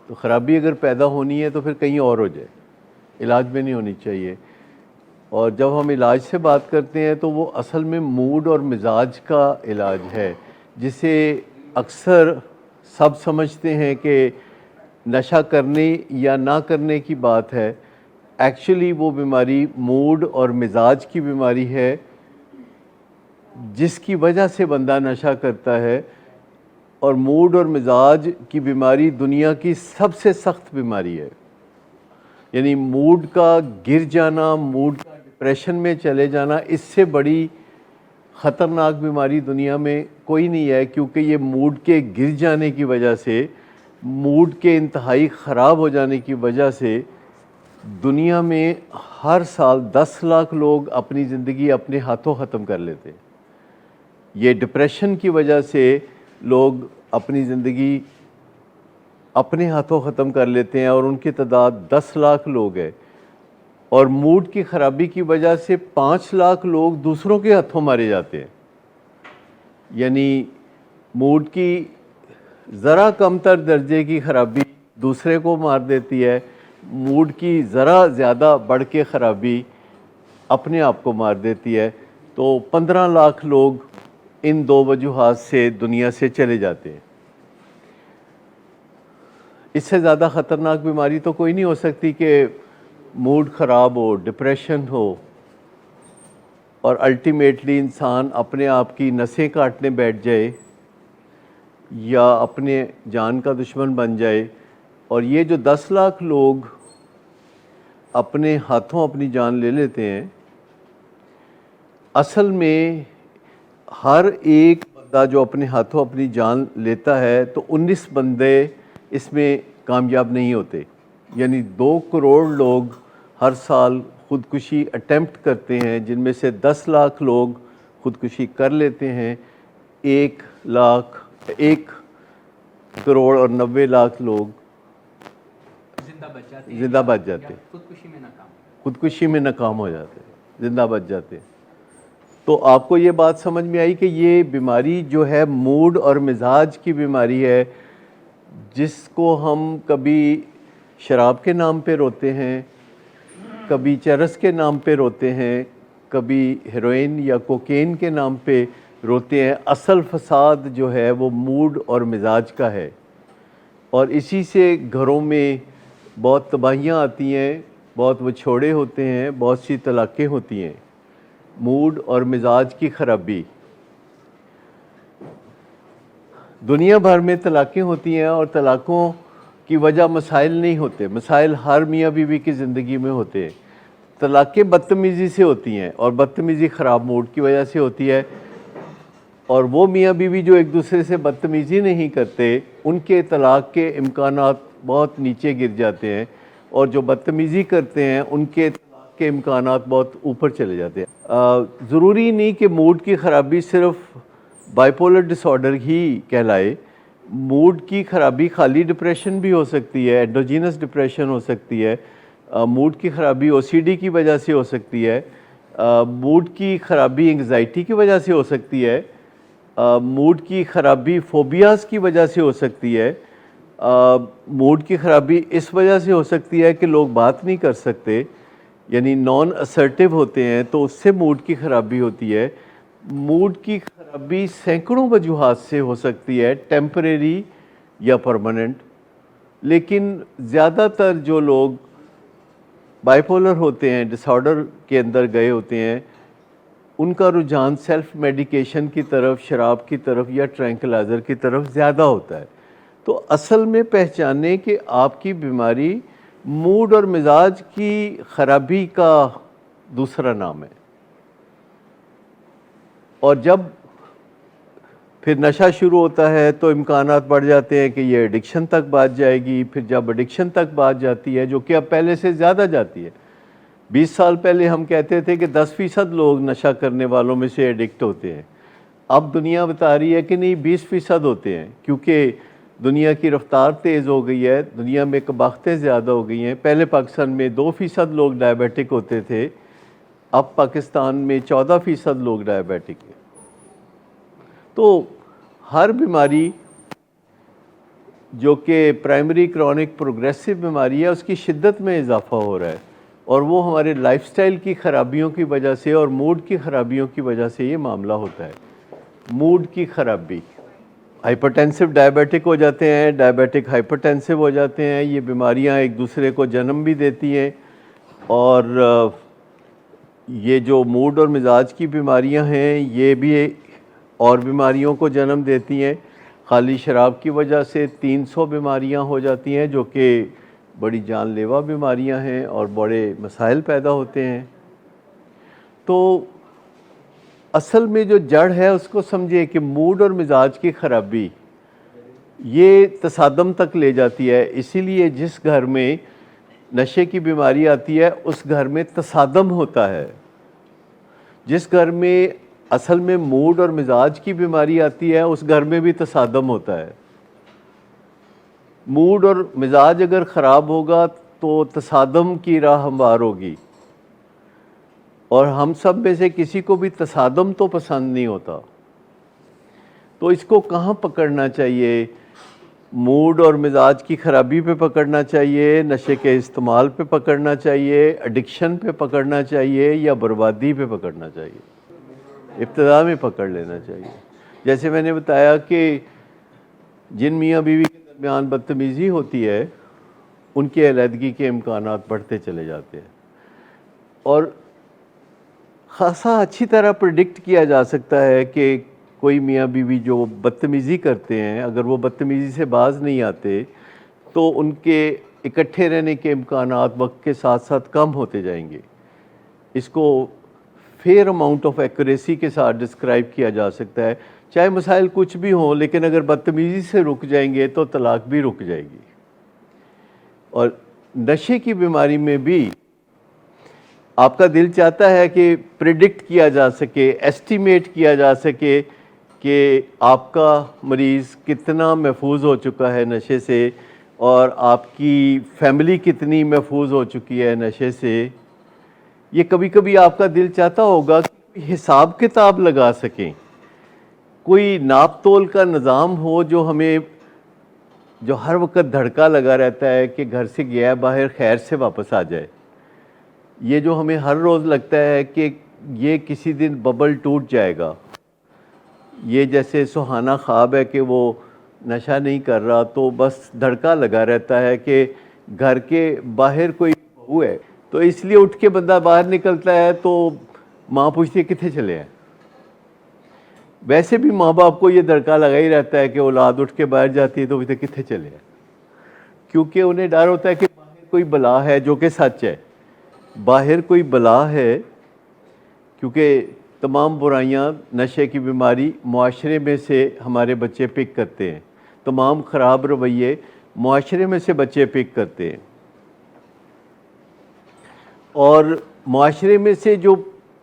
تو خرابی اگر پیدا ہونی ہے تو پھر کہیں اور ہو جائے، علاج میں نہیں ہونی چاہیے۔ اور جب ہم علاج سے بات کرتے ہیں تو وہ اصل میں موڈ اور مزاج کا علاج ہے، جسے اکثر سب سمجھتے ہیں کہ نشہ کرنے یا نہ کرنے کی بات ہے۔ ایکچولی وہ بیماری موڈ اور مزاج کی بیماری ہے، جس کی وجہ سے بندہ نشہ کرتا ہے۔ اور موڈ اور مزاج کی بیماری دنیا کی سب سے سخت بیماری ہے، یعنی موڈ کا گر جانا، موڈ کا ڈپریشن میں چلے جانا، اس سے بڑی خطرناک بیماری دنیا میں کوئی نہیں ہے، کیونکہ یہ موڈ کے گر جانے کی وجہ سے، موڈ کے انتہائی خراب ہو جانے کی وجہ سے دنیا میں ہر سال 10 لاکھ لوگ اپنی زندگی اپنے ہاتھوں ختم کر لیتے ہیں۔ یہ ڈپریشن کی وجہ سے لوگ اپنی زندگی اپنے ہاتھوں ختم کر لیتے ہیں، اور ان کی تعداد 10 لاکھ لوگ ہے۔ اور موڈ کی خرابی کی وجہ سے 5 لاکھ لوگ دوسروں کے ہاتھوں مارے جاتے ہیں۔ یعنی موڈ کی ذرا کم تر درجے کی خرابی دوسرے کو مار دیتی ہے، موڈ کی ذرا زیادہ بڑھ کے خرابی اپنے آپ کو مار دیتی ہے۔ تو 15 لاکھ لوگ ان دو وجوہات سے دنیا سے چلے جاتے ہیں۔ اس سے زیادہ خطرناک بیماری تو کوئی نہیں ہو سکتی کہ موڈ خراب ہو، ڈپریشن ہو، اور الٹیمیٹلی انسان اپنے آپ کی نسیں کاٹنے بیٹھ جائے یا اپنے جان کا دشمن بن جائے۔ اور یہ جو 10 لاکھ لوگ اپنے ہاتھوں اپنی جان لے لیتے ہیں، اصل میں ہر ایک بندہ جو اپنے ہاتھوں اپنی جان لیتا ہے تو 19 بندے اس میں کامیاب نہیں ہوتے۔ یعنی 2 کروڑ لوگ ہر سال خودکشی اٹیمپٹ کرتے ہیں، جن میں سے 10 لاکھ لوگ خودکشی کر لیتے ہیں، 1 کروڑ اور 90 لاکھ لوگ زندہ بچ جاتے ہیں، خودکشی میں ناکام ہو جاتے ہیں، زندہ بچ جاتے ہیں۔ تو آپ کو یہ بات سمجھ میں آئی کہ یہ بیماری جو ہے موڈ اور مزاج کی بیماری ہے، جس کو ہم کبھی شراب کے نام پہ روتے ہیں، کبھی چرس کے نام پہ روتے ہیں، کبھی ہیروئن یا کوکین کے نام پہ روتے ہیں۔ اصل فساد جو ہے وہ موڈ اور مزاج کا ہے، اور اسی سے گھروں میں بہت تباہیاں آتی ہیں، بہت وچھوڑے ہوتے ہیں، بہت سی طلاقیں ہوتی ہیں۔ موڈ اور مزاج کی خرابی، دنیا بھر میں طلاقیں ہوتی ہیں، اور طلاقوں کی وجہ مسائل نہیں ہوتے، مسائل ہر میاں بیوی کی زندگی میں ہوتے ہیں۔ طلاقیں بدتمیزی سے ہوتی ہیں، اور بدتمیزی خراب موڈ کی وجہ سے ہوتی ہے۔ اور وہ میاں بیوی جو ایک دوسرے سے بدتمیزی نہیں کرتے، ان کے طلاق کے امکانات بہت نیچے گر جاتے ہیں، اور جو بدتمیزی کرتے ہیں ان کے طلاق کے امکانات بہت اوپر چلے جاتے ہیں۔ ضروری نہیں کہ موڈ کی خرابی صرف بائیپولر ڈس آرڈر ہی کہلائے۔ موڈ کی خرابی خالی ڈپریشن بھی ہو سکتی ہے، ایڈوجینس ڈپریشن ہو سکتی ہے، موڈ کی خرابی او سی ڈی کی وجہ سے ہو سکتی ہے، موڈ کی خرابی انگزائٹی کی وجہ سے ہو سکتی ہے، موڈ کی خرابی فوبیاز کی وجہ سے ہو سکتی ہے، موڈ کی خرابی اس وجہ سے ہو سکتی ہے کہ لوگ بات نہیں کر سکتے، یعنی نان اسرٹیو ہوتے ہیں، تو اس سے موڈ کی خرابی ہوتی ہے۔ موڈ کی خرابی سینکڑوں وجوہات سے ہو سکتی ہے، ٹیمپریری یا پرماننٹ، لیکن زیادہ تر جو لوگ بائیپولر ہوتے ہیں، ڈس آرڈر کے اندر گئے ہوتے ہیں، ان کا رجحان سیلف میڈیکیشن کی طرف، شراب کی طرف یا ٹرینکلائزر کی طرف زیادہ ہوتا ہے۔ تو اصل میں پہچانے کہ آپ کی بیماری موڈ اور مزاج کی خرابی کا دوسرا نام ہے۔ اور جب پھر نشہ شروع ہوتا ہے تو امکانات بڑھ جاتے ہیں کہ یہ ایڈکشن تک بات جائے گی۔ پھر جب ایڈکشن تک بات جاتی ہے، جو کہ اب پہلے سے زیادہ جاتی ہے، 20 سال پہلے ہم کہتے تھے کہ 10% لوگ نشہ کرنے والوں میں سے ایڈکٹ ہوتے ہیں، اب دنیا بتا رہی ہے کہ نہیں 20% ہوتے ہیں، کیونکہ دنیا کی رفتار تیز ہو گئی ہے، دنیا میں کباختیں زیادہ ہو گئی ہیں۔ پہلے پاکستان میں 2% لوگ ڈائبیٹک ہوتے تھے، اب پاکستان میں 14% لوگ ڈائبیٹک ہیں۔ تو ہر بیماری جو کہ پرائمری کرونک پروگریسو بیماری ہے، اس کی شدت میں اضافہ ہو رہا ہے، اور وہ ہمارے لائف سٹائل کی خرابیوں کی وجہ سے اور موڈ کی خرابیوں کی وجہ سے یہ معاملہ ہوتا ہے۔ موڈ کی خرابی، ہائپرٹینسو ڈائبیٹک ہو جاتے ہیں، ڈائبیٹک ہائپرٹینسو ہو جاتے ہیں، یہ بیماریاں ایک دوسرے کو جنم بھی دیتی ہیں، اور یہ جو موڈ اور مزاج کی بیماریاں ہیں یہ بھی اور بیماریوں کو جنم دیتی ہیں۔ خالی شراب کی وجہ سے 300 بیماریاں ہو جاتی ہیں جو کہ بڑی جان لیوا بیماریاں ہیں اور بڑے مسائل پیدا ہوتے ہیں۔ تو اصل میں جو جڑ ہے اس کو سمجھے کہ موڈ اور مزاج کی خرابی یہ تصادم تک لے جاتی ہے، اسی لیے جس گھر میں نشے کی بیماری آتی ہے اس گھر میں تصادم ہوتا ہے۔ جس گھر میں اصل میں موڈ اور مزاج کی بیماری آتی ہے اس گھر میں بھی تصادم ہوتا ہے۔ موڈ اور مزاج اگر خراب ہوگا تو تصادم کی راہ ہموار ہوگی، اور ہم سب میں سے کسی کو بھی تصادم تو پسند نہیں ہوتا۔ تو اس کو کہاں پکڑنا چاہیے؟ موڈ اور مزاج کی خرابی پہ پکڑنا چاہیے، نشے کے استعمال پہ پکڑنا چاہیے، ایڈکشن پہ پکڑنا چاہیے، یا بربادی پہ پکڑنا چاہیے؟ ابتدا میں پکڑ لینا چاہیے۔ جیسے میں نے بتایا کہ جن میاں بیوی کے درمیان بدتمیزی ہوتی ہے ان کی علیحدگی کے امکانات بڑھتے چلے جاتے ہیں، اور خاصا اچھی طرح پریڈکٹ کیا جا سکتا ہے کہ کوئی میاں بیوی جو بدتمیزی کرتے ہیں اگر وہ بدتمیزی سے باز نہیں آتے تو ان کے اکٹھے رہنے کے امکانات وقت کے ساتھ ساتھ کم ہوتے جائیں گے۔ اس کو فیئر اماؤنٹ آف ایکوریسی کے ساتھ ڈسکرائب کیا جا سکتا ہے۔ چاہے مسائل کچھ بھی ہوں لیکن اگر بدتمیزی سے رک جائیں گے تو طلاق بھی رک جائے گی۔ اور نشے کی بیماری میں بھی آپ کا دل چاہتا ہے کہ پریڈکٹ کیا جا سکے، ایسٹیمیٹ کیا جا سکے کہ آپ کا مریض کتنا محفوظ ہو چکا ہے نشے سے، اور آپ کی فیملی کتنی محفوظ ہو چکی ہے نشے سے۔ یہ کبھی کبھی آپ کا دل چاہتا ہوگا کہ حساب کتاب لگا سکیں، کوئی ناپ تول کا نظام ہو جو ہمیں جو ہر وقت دھڑکا لگا رہتا ہے کہ گھر سے گیا باہر خیر سے واپس آ جائے۔ یہ جو ہمیں ہر روز لگتا ہے کہ یہ کسی دن ببل ٹوٹ جائے گا، یہ جیسے سہانا خواب ہے کہ وہ نشہ نہیں کر رہا تو بس دھڑکا لگا رہتا ہے کہ گھر کے باہر کوئی بہو ہے، تو اس لیے اٹھ کے بندہ باہر نکلتا ہے تو ماں پوچھتی ہے کتنے چلے ہیں۔ ویسے بھی ماں باپ کو یہ دھڑکا لگا ہی رہتا ہے کہ اولاد اٹھ کے باہر جاتی ہے تو پوچھتے کتنے چلے ہیں، کیونکہ انہیں ڈر ہوتا ہے کہ باہر کوئی بلا ہے، جو کہ سچ ہے، باہر کوئی بلا ہے، کیونکہ تمام برائیاں نشے کی بیماری معاشرے میں سے ہمارے بچے پک کرتے ہیں، تمام خراب رویے معاشرے میں سے بچے پک کرتے ہیں، اور معاشرے میں سے جو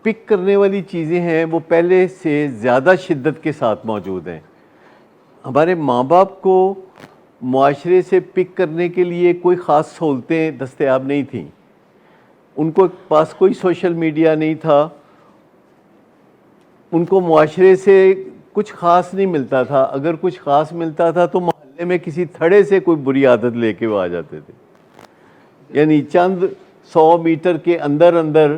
پک کرنے والی چیزیں ہیں وہ پہلے سے زیادہ شدت کے ساتھ موجود ہیں۔ ہمارے ماں باپ کو معاشرے سے پک کرنے کے لیے کوئی خاص سہولتیں دستیاب نہیں تھیں، ان کو پاس کوئی سوشل میڈیا نہیں تھا، ان کو معاشرے سے کچھ خاص نہیں ملتا تھا، اگر کچھ خاص ملتا تھا تو محلے میں کسی تھڑے سے کوئی بری عادت لے کے وہ آ جاتے تھے، یعنی چند 100 میٹر کے اندر اندر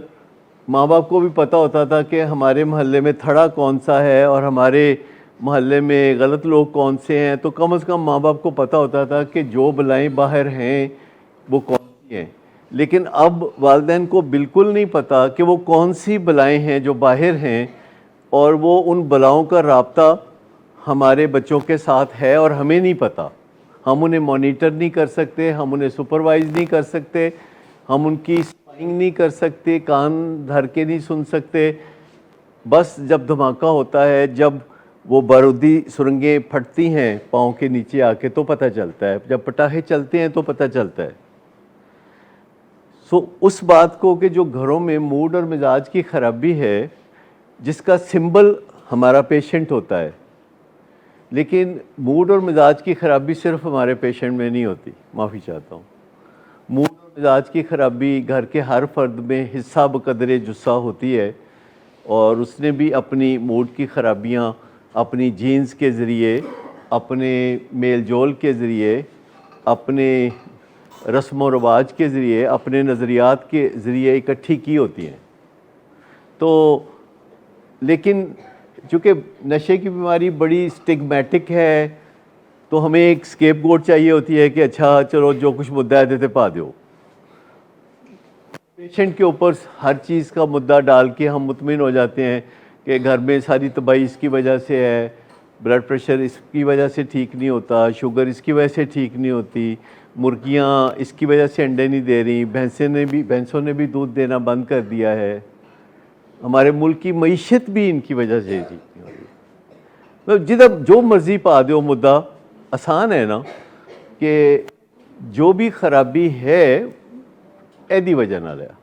ماں باپ کو بھی پتہ ہوتا تھا کہ ہمارے محلے میں تھڑا کون سا ہے اور ہمارے محلے میں غلط لوگ کون سے ہیں، تو کم از کم ماں باپ کو پتہ ہوتا تھا کہ جو بلائیں باہر ہیں وہ کون سی ہیں۔ لیکن اب والدین کو بالکل نہیں پتہ کہ وہ کون سی بلائیں ہیں جو باہر ہیں، اور وہ ان بلاؤں کا رابطہ ہمارے بچوں کے ساتھ ہے اور ہمیں نہیں پتہ۔ ہم انہیں مانیٹر نہیں کر سکتے، ہم انہیں سپروائز نہیں کر سکتے، ہم ان کی اسپائنگ نہیں کر سکتے، کان دھر کے نہیں سن سکتے۔ بس جب دھماکہ ہوتا ہے، جب وہ بارودی سرنگیں پھٹتی ہیں پاؤں کے نیچے آ کے تو پتہ چلتا ہے، جب پٹاخے چلتے ہیں تو پتہ چلتا ہے۔ اس بات کو کہ جو گھروں میں موڈ اور مزاج کی خرابی ہے جس کا سمبل ہمارا پیشنٹ ہوتا ہے، لیکن موڈ اور مزاج کی خرابی صرف ہمارے پیشنٹ میں نہیں ہوتی، معافی چاہتا ہوں، موڈ اور مزاج کی خرابی گھر کے ہر فرد میں حصہ بقدر جثہ ہوتی ہے، اور اس نے بھی اپنی موڈ کی خرابیاں اپنی جینز کے ذریعے اپنے میل جول کے ذریعے، اپنے رسم و رواج کے ذریعے، اپنے نظریات کے ذریعے اکٹھی کی ہوتی ہیں. تو لیکن چونکہ نشے کی بیماری بڑی سٹگمیٹک ہے تو ہمیں ایک اسکیپ گوٹ چاہیے ہوتی ہے کہ اچھا چلو جو کچھ مدعا ہے دیتے پا دو. پیشنٹ کے اوپر ہر چیز کا مدعا ڈال کے ہم مطمئن ہو جاتے ہیں کہ گھر میں ساری تباہی اس کی وجہ سے ہے، بلڈ پریشر اس کی وجہ سے ٹھیک نہیں ہوتا، شوگر اس کی وجہ سے ٹھیک نہیں ہوتی، مرغیاں اس کی وجہ سے انڈے نہیں دے رہی، بھینسوں نے بھی دودھ دینا بند کر دیا ہے، ہمارے ملک کی معیشت بھی ان کی وجہ سے ٹھیک نہیں ہو رہی. جدھر جو مرضی پا دو مدعا، آسان ہے نا کہ جو بھی خرابی ہے ایدی وجہ نہ لیا.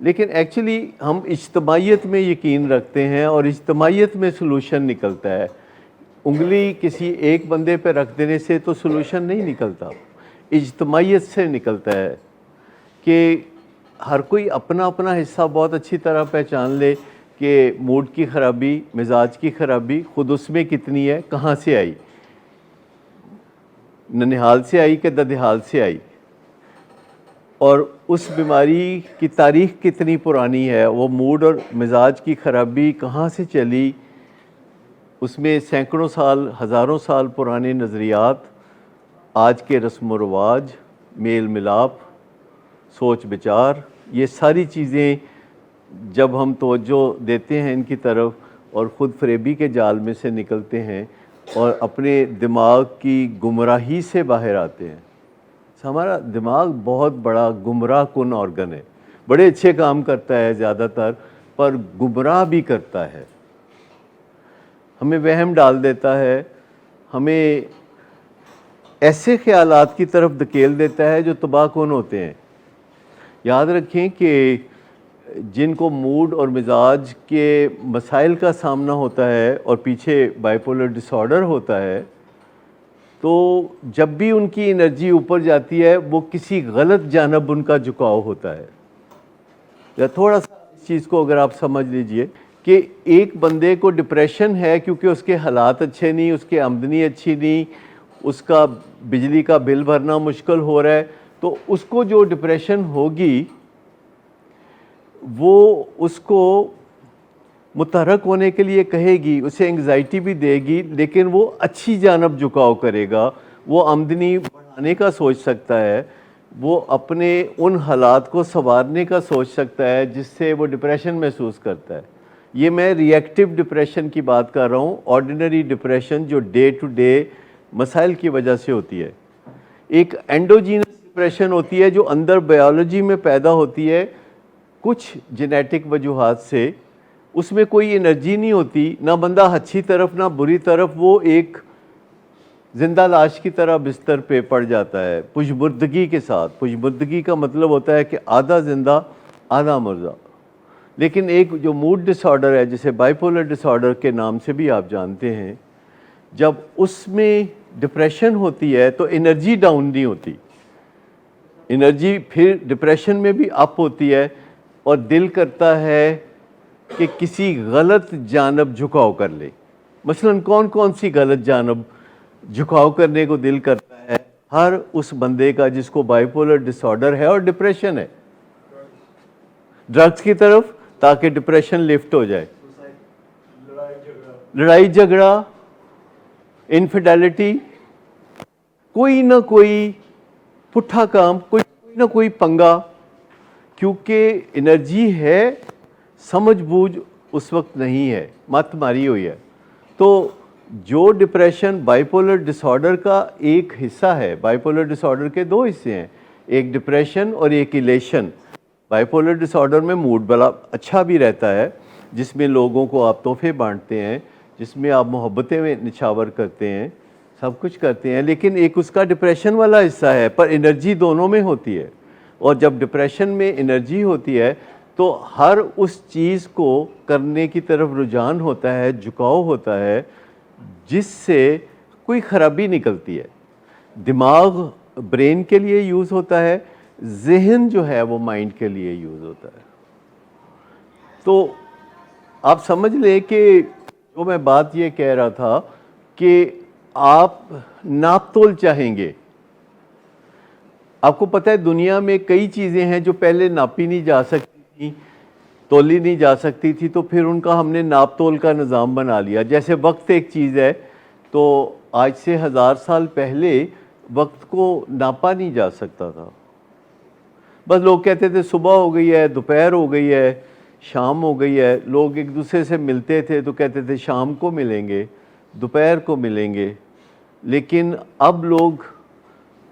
لیکن ایکچولی ہم اجتماعیت میں یقین رکھتے ہیں اور اجتماعیت میں سلوشن نکلتا ہے. انگلی کسی ایک بندے پہ رکھ دینے سے تو سلوشن نہیں نکلتا، اجتماعیت سے نکلتا ہے کہ ہر کوئی اپنا اپنا حصہ بہت اچھی طرح پہچان لے کہ موڈ کی خرابی، مزاج کی خرابی خود اس میں کتنی ہے، کہاں سے آئی، ننہال سے آئی کہ ددھیال سے آئی، اور اس بیماری کی تاریخ کتنی پرانی ہے، وہ موڈ اور مزاج کی خرابی کہاں سے چلی. اس میں سینکڑوں سال، ہزاروں سال پرانے نظریات، آج کے رسم و رواج، میل ملاپ، سوچ بچار، یہ ساری چیزیں جب ہم توجہ دیتے ہیں ان کی طرف اور خود فریبی کے جال میں سے نکلتے ہیں اور اپنے دماغ کی گمراہی سے باہر آتے ہیں. ہمارا دماغ بہت بڑا گمراہ کن آرگن ہے، بڑے اچھے کام کرتا ہے زیادہ تر، پر گمراہ بھی کرتا ہے، ہمیں وہم ڈال دیتا ہے، ہمیں ایسے خیالات کی طرف دھکیل دیتا ہے جو تباہ کن ہوتے ہیں. یاد رکھیں کہ جن کو موڈ اور مزاج کے مسائل کا سامنا ہوتا ہے اور پیچھے بائیپولر ڈس آرڈر ہوتا ہے، تو جب بھی ان کی انرجی اوپر جاتی ہے وہ کسی غلط جانب ان کا جھکاؤ ہوتا ہے. یا تھوڑا سا اس چیز کو اگر آپ سمجھ لیجئے کہ ایک بندے کو ڈپریشن ہے کیونکہ اس کے حالات اچھے نہیں، اس کی آمدنی اچھی نہیں، اس کا بجلی کا بل بھرنا مشکل ہو رہا ہے، تو اس کو جو ڈپریشن ہوگی وہ اس کو متحرک ہونے کے لیے کہے گی، اسے انگزائٹی بھی دے گی، لیکن وہ اچھی جانب جھکاؤ کرے گا، وہ آمدنی بڑھانے کا سوچ سکتا ہے، وہ اپنے ان حالات کو سنوارنے کا سوچ سکتا ہے جس سے وہ ڈپریشن محسوس کرتا ہے. یہ میں ری ایکٹیو ڈپریشن کی بات کر رہا ہوں، آرڈینری ڈپریشن جو ڈے ٹو ڈے مسائل کی وجہ سے ہوتی ہے. ایک اینڈوجینس ڈپریشن ہوتی ہے جو اندر بائیولوجی میں پیدا ہوتی ہے کچھ جینیٹک وجوہات سے، اس میں کوئی انرجی نہیں ہوتی، نہ بندہ اچھی طرف نہ بری طرف، وہ ایک زندہ لاش کی طرح بستر پہ پڑ جاتا ہے پشبردگی کے ساتھ. پشبردگی کا مطلب ہوتا ہے کہ آدھا زندہ آدھا مردہ. لیکن ایک جو موڈ ڈس آرڈر ہے جسے بائیپولر ڈس آرڈر کے نام سے بھی آپ جانتے ہیں، جب اس میں ڈپریشن ہوتی ہے تو انرجی ڈاؤن نہیں ہوتی، انرجی پھر ڈپریشن میں بھی اپ ہوتی ہے اور دل کرتا ہے کہ کسی غلط جانب جھکاؤ کر لے. مثلا کون سی غلط جانب جھکاؤ کرنے کو دل کرتا ہے؟ ہر اس بندے کا جس کو بائیپولر ڈس آرڈر ہے اور ڈپریشن ہے، ڈرگز کی طرف، تاکہ ڈپریشن لفٹ ہو جائے. لڑائی جھگڑا، انفیڈیلٹی، کوئی نہ کوئی پٹھا کام، کوئی نہ کوئی پنگا، کیونکہ انرجی ہے، سمجھ بوجھ اس وقت نہیں ہے، مت ماری ہوئی ہے. تو جو ڈپریشن بائیپولر ڈس آرڈر کا ایک حصہ ہے، بائیپولر ڈس آرڈر کے دو حصے ہیں، ایک ڈپریشن اور ایک ایلیشن. بائیپولر ڈس آرڈر میں موڈ بڑا اچھا بھی رہتا ہے، جس میں لوگوں کو آپ تحفے بانٹتے ہیں، جس میں آپ محبتیں نچھاور کرتے ہیں، سب کچھ کرتے ہیں، لیکن ایک اس کا ڈپریشن والا حصہ ہے، پر انرجی دونوں میں ہوتی ہے. اور جب ڈپریشن میں انرجی ہوتی ہے تو ہر اس چیز کو کرنے کی طرف رجحان ہوتا ہے، جھکاؤ ہوتا ہے جس سے کوئی خرابی نکلتی ہے. دماغ برین کے لیے یوز ہوتا ہے، ذہن جو ہے وہ مائنڈ کے لیے یوز ہوتا ہے. تو آپ سمجھ لیں کہ جو میں بات یہ کہہ رہا تھا کہ آپ ناپ تول چاہیں گے. آپ کو پتہ ہے دنیا میں کئی چیزیں ہیں جو پہلے ناپی نہیں جا سکتی تھیں, تولی نہیں جا سکتی تھی, تو پھر ان کا ہم نے ناپ تول کا نظام بنا لیا. جیسے وقت ایک چیز ہے, تو آج سے 1000 سال پہلے وقت کو ناپا نہیں جا سکتا تھا. بس لوگ کہتے تھے صبح ہو گئی ہے, دوپہر ہو گئی ہے, شام ہو گئی ہے. لوگ ایک دوسرے سے ملتے تھے تو کہتے تھے شام کو ملیں گے, دوپہر کو ملیں گے. لیکن اب لوگ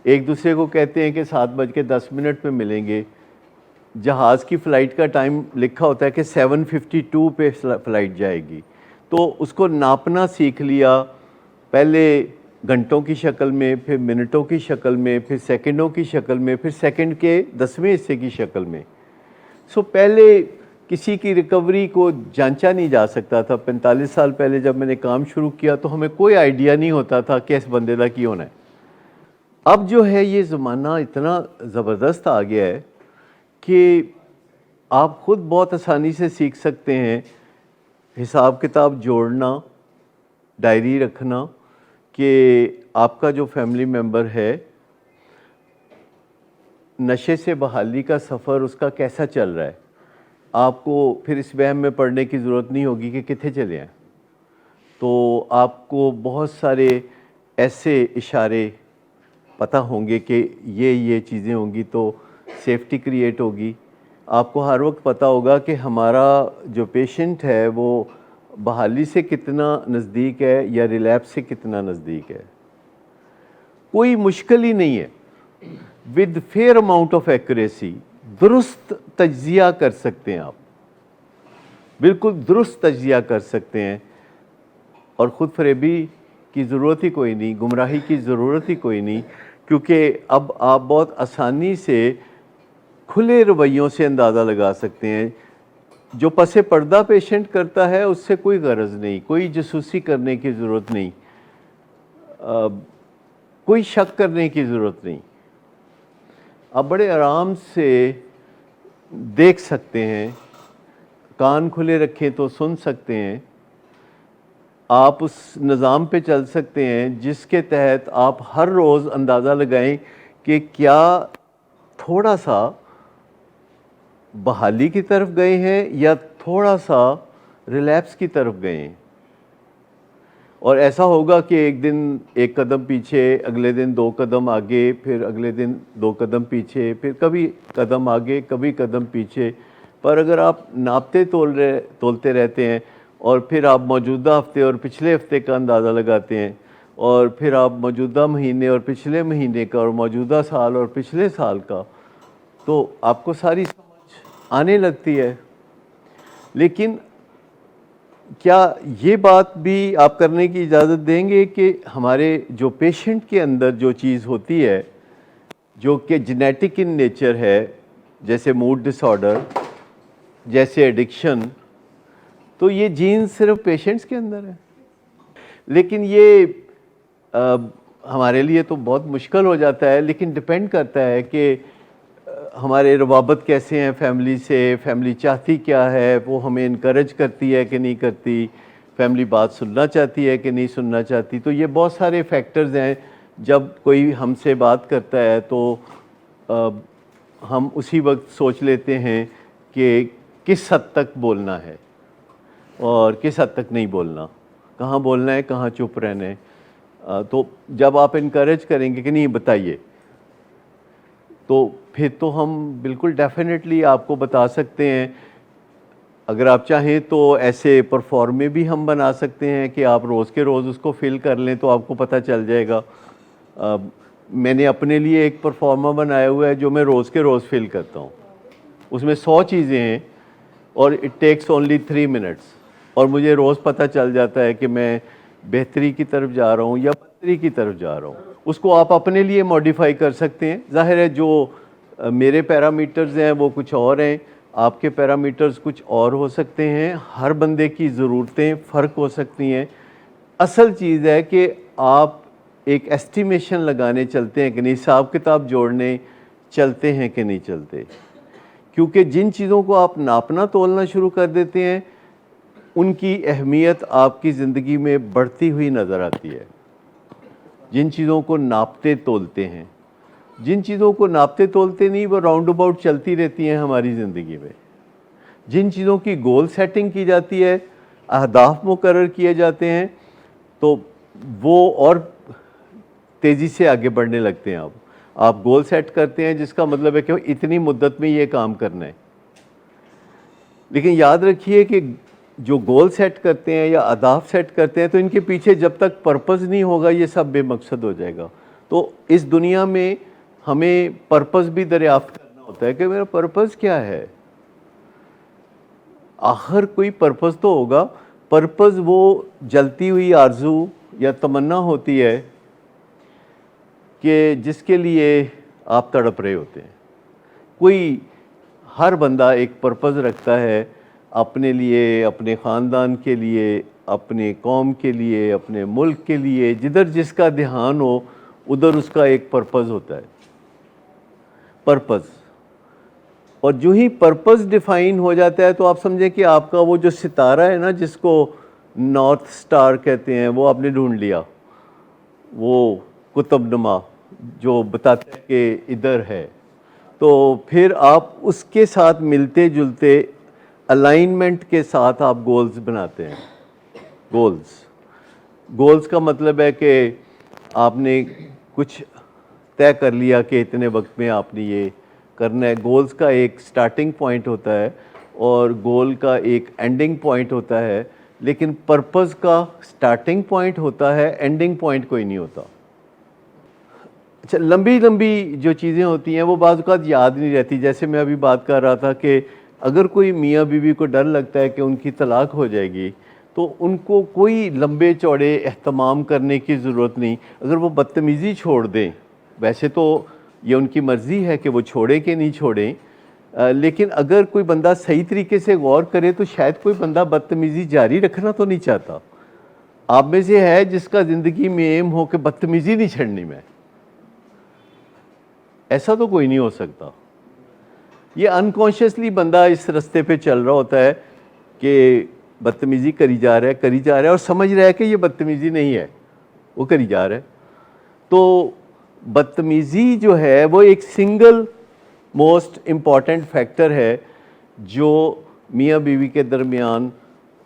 ایک دوسرے کو کہتے ہیں کہ 7:10 پہ ملیں گے. جہاز کی فلائٹ کا ٹائم لکھا ہوتا ہے کہ 7:52 پہ فلائٹ جائے گی, تو اس کو ناپنا سیکھ لیا. پہلے گھنٹوں کی شکل میں, پھر منٹوں کی شکل میں, پھر سیکنڈوں کی شکل میں, پھر سیکنڈ کے 10ویں حصے کی شکل میں. پہلے کسی کی ریکوری کو جانچا نہیں جا سکتا تھا. 45 سال پہلے جب میں نے کام شروع کیا تو ہمیں کوئی آئیڈیا نہیں ہوتا تھا کہ اس بندے کا کی ہونا ہے. اب جو ہے یہ زمانہ اتنا زبردست آ گیا ہے کہ آپ خود بہت آسانی سے سیکھ سکتے ہیں حساب کتاب جوڑنا, ڈائری رکھنا کہ آپ کا جو فیملی ممبر ہے نشے سے بحالی کا سفر اس کا کیسا چل رہا ہے. آپ کو پھر اس وہم میں پڑھنے کی ضرورت نہیں ہوگی کہ کتنے چلے ہیں. تو آپ کو بہت سارے ایسے اشارے پتہ ہوں گے کہ یہ چیزیں ہوں گی تو سیفٹی کریٹ ہوگی. آپ کو ہر وقت پتہ ہوگا کہ ہمارا جو پیشنٹ ہے وہ بحالی سے کتنا نزدیک ہے یا ریلیپس سے کتنا نزدیک ہے. کوئی مشکل ہی نہیں ہے. With fair amount of accuracy درست تجزیہ کر سکتے ہیں آپ, بالکل درست تجزیہ کر سکتے ہیں, اور خود فریبی کی ضرورت ہی کوئی نہیں, گمراہی کی ضرورت ہی کوئی نہیں, کیونکہ اب آپ بہت آسانی سے کھلے رویوں سے اندازہ لگا سکتے ہیں. جو پس پردہ پیشنٹ کرتا ہے اس سے کوئی غرض نہیں, کوئی جاسوسی کرنے کی ضرورت نہیں, کوئی شک کرنے کی ضرورت نہیں. آپ بڑے آرام سے دیکھ سکتے ہیں, کان کھلے رکھیں تو سن سکتے ہیں. آپ اس نظام پہ چل سکتے ہیں جس کے تحت آپ ہر روز اندازہ لگائیں کہ کیا تھوڑا سا بحالی کی طرف گئے ہیں یا تھوڑا سا ریلیپس کی طرف گئے ہیں. اور ایسا ہوگا کہ ایک دن 1 قدم پیچھے, اگلے دن 2 قدم آگے, پھر اگلے دن 2 قدم پیچھے, پھر کبھی قدم آگے کبھی قدم پیچھے. پر اگر آپ ناپتے تولتے رہتے ہیں اور پھر آپ موجودہ ہفتے اور پچھلے ہفتے کا اندازہ لگاتے ہیں, اور پھر آپ موجودہ مہینے اور پچھلے مہینے کا, اور موجودہ سال اور پچھلے سال کا, تو آپ کو ساری سمجھ آنے لگتی ہے. لیکن کیا یہ بات بھی آپ کرنے کی اجازت دیں گے کہ ہمارے جو پیشنٹ کے اندر جو چیز ہوتی ہے جو کہ جینیٹک ان نیچر ہے, جیسے موڈ ڈس آرڈر, جیسے ایڈکشن, تو یہ جین صرف پیشنٹس کے اندر ہے. لیکن یہ ہمارے لیے تو بہت مشکل ہو جاتا ہے, لیکن ڈپینڈ کرتا ہے کہ ہمارے روابط کیسے ہیں فیملی سے, فیملی چاہتی کیا ہے, وہ ہمیں انکریج کرتی ہے کہ نہیں کرتی, فیملی بات سننا چاہتی ہے کہ نہیں سننا چاہتی. تو یہ بہت سارے فیکٹرز ہیں. جب کوئی ہم سے بات کرتا ہے تو ہم اسی وقت سوچ لیتے ہیں کہ کس حد تک بولنا ہے اور کس حد تک نہیں بولنا, کہاں بولنا ہے, کہاں چپ رہنا ہے. تو جب آپ انکریج کریں گے کہ نہیں بتائیے, تو پھر تو ہم بالکل ڈیفینیٹلی آپ کو بتا سکتے ہیں. اگر آپ چاہیں تو ایسے پرفارمے بھی ہم بنا سکتے ہیں کہ آپ روز کے روز اس کو فل کر لیں تو آپ کو پتہ چل جائے گا. میں نے اپنے لیے ایک پرفارما بنایا ہوا ہے جو میں روز کے روز فل کرتا ہوں. اس میں 100 چیزیں ہیں اور اٹ ٹیکس اونلی 3 منٹس, اور مجھے روز پتہ چل جاتا ہے کہ میں بہتری کی طرف جا رہا ہوں یا بدتری کی طرف جا رہا ہوں. اس کو آپ اپنے لیے موڈیفائی کر سکتے ہیں. ظاہر ہے جو میرے پیرامیٹرز ہیں وہ کچھ اور ہیں, آپ کے پیرامیٹرز کچھ اور ہو سکتے ہیں, ہر بندے کی ضرورتیں فرق ہو سکتی ہیں. اصل چیز ہے کہ آپ ایک ایسٹیمیشن لگانے چلتے ہیں کہ نہیں, حساب کتاب جوڑنے چلتے ہیں کہ نہیں چلتے. کیونکہ جن چیزوں کو آپ ناپنا تولنا شروع کر دیتے ہیں ان کی اہمیت آپ کی زندگی میں بڑھتی ہوئی نظر آتی ہے. جن چیزوں کو ناپتے تولتے ہیں، جن چیزوں کو ناپتے تولتے نہیں وہ راؤنڈ اباؤٹ چلتی رہتی ہیں ہماری زندگی میں. جن چیزوں کی گول سیٹنگ کی جاتی ہے، اہداف مقرر کیے جاتے ہیں، تو وہ اور تیزی سے آگے بڑھنے لگتے ہیں. آپ گول سیٹ کرتے ہیں جس کا مطلب ہے کہ اتنی مدت میں یہ کام کرنا ہے. لیکن یاد رکھیے کہ جو گول سیٹ کرتے ہیں یا اہداف سیٹ کرتے ہیں تو ان کے پیچھے جب تک پرپز نہیں ہوگا یہ سب بے مقصد ہو جائے گا. تو اس دنیا میں ہمیں پرپز بھی دریافت کرنا ہوتا ہے کہ میرا پرپز کیا ہے. آخر کوئی پرپز تو ہوگا. پرپز وہ جلتی ہوئی آرزو یا تمنا ہوتی ہے کہ جس کے لیے آپ تڑپ رہے ہوتے ہیں. کوئی ہر بندہ ایک پرپز رکھتا ہے اپنے لیے، اپنے خاندان کے لیے، اپنے قوم کے لیے، اپنے ملک کے لیے. جدھر جس کا دھیان ہو ادھر اس کا ایک پرپز ہوتا ہے. پرپز، اور جو ہی پرپز ڈیفائن ہو جاتا ہے تو آپ سمجھیں کہ آپ کا وہ جو ستارہ ہے نا جس کو نارتھ سٹار کہتے ہیں وہ آپ نے ڈھونڈ لیا. وہ قطب نما جو بتاتا ہے کہ ادھر ہے. تو پھر آپ اس کے ساتھ ملتے جلتے الائنمنٹ کے ساتھ آپ گولز بناتے ہیں. گولز کا مطلب ہے کہ آپ نے کچھ طے کر لیا کہ اتنے وقت میں آپ نے یہ کرنا ہے. گولز کا ایک سٹارٹنگ پوائنٹ ہوتا ہے اور گول کا ایک اینڈنگ پوائنٹ ہوتا ہے، لیکن پرپز کا سٹارٹنگ پوائنٹ ہوتا ہے، اینڈنگ پوائنٹ کوئی نہیں ہوتا. اچھا، لمبی جو چیزیں ہوتی ہیں وہ بعض اوقات یاد نہیں رہتی. جیسے میں ابھی بات کر رہا تھا کہ اگر کوئی میاں بیوی کو ڈر لگتا ہے کہ ان کی طلاق ہو جائے گی تو ان کو کوئی لمبے چوڑے اہتمام کرنے کی ضرورت نہیں. اگر وہ بدتمیزی چھوڑ دیں، ویسے تو یہ ان کی مرضی ہے کہ وہ چھوڑیں کہ نہیں چھوڑیں، لیکن اگر کوئی بندہ صحیح طریقے سے غور کرے تو شاید کوئی بندہ بدتمیزی جاری رکھنا تو نہیں چاہتا. آپ میں سے ہے جس کا زندگی میں ایم ہو کہ بدتمیزی نہیں چھڑنی میں؟ ایسا تو کوئی نہیں ہو سکتا. یہ انکانشیسلی بندہ اس رستے پہ چل رہا ہوتا ہے کہ بدتمیزی کری جا رہا ہے اور سمجھ رہا ہے کہ یہ بدتمیزی نہیں ہے، وہ کری جا رہا ہے. تو بدتمیزی جو ہے وہ ایک سنگل موسٹ امپورٹنٹ فیکٹر ہے جو میاں بیوی کے درمیان،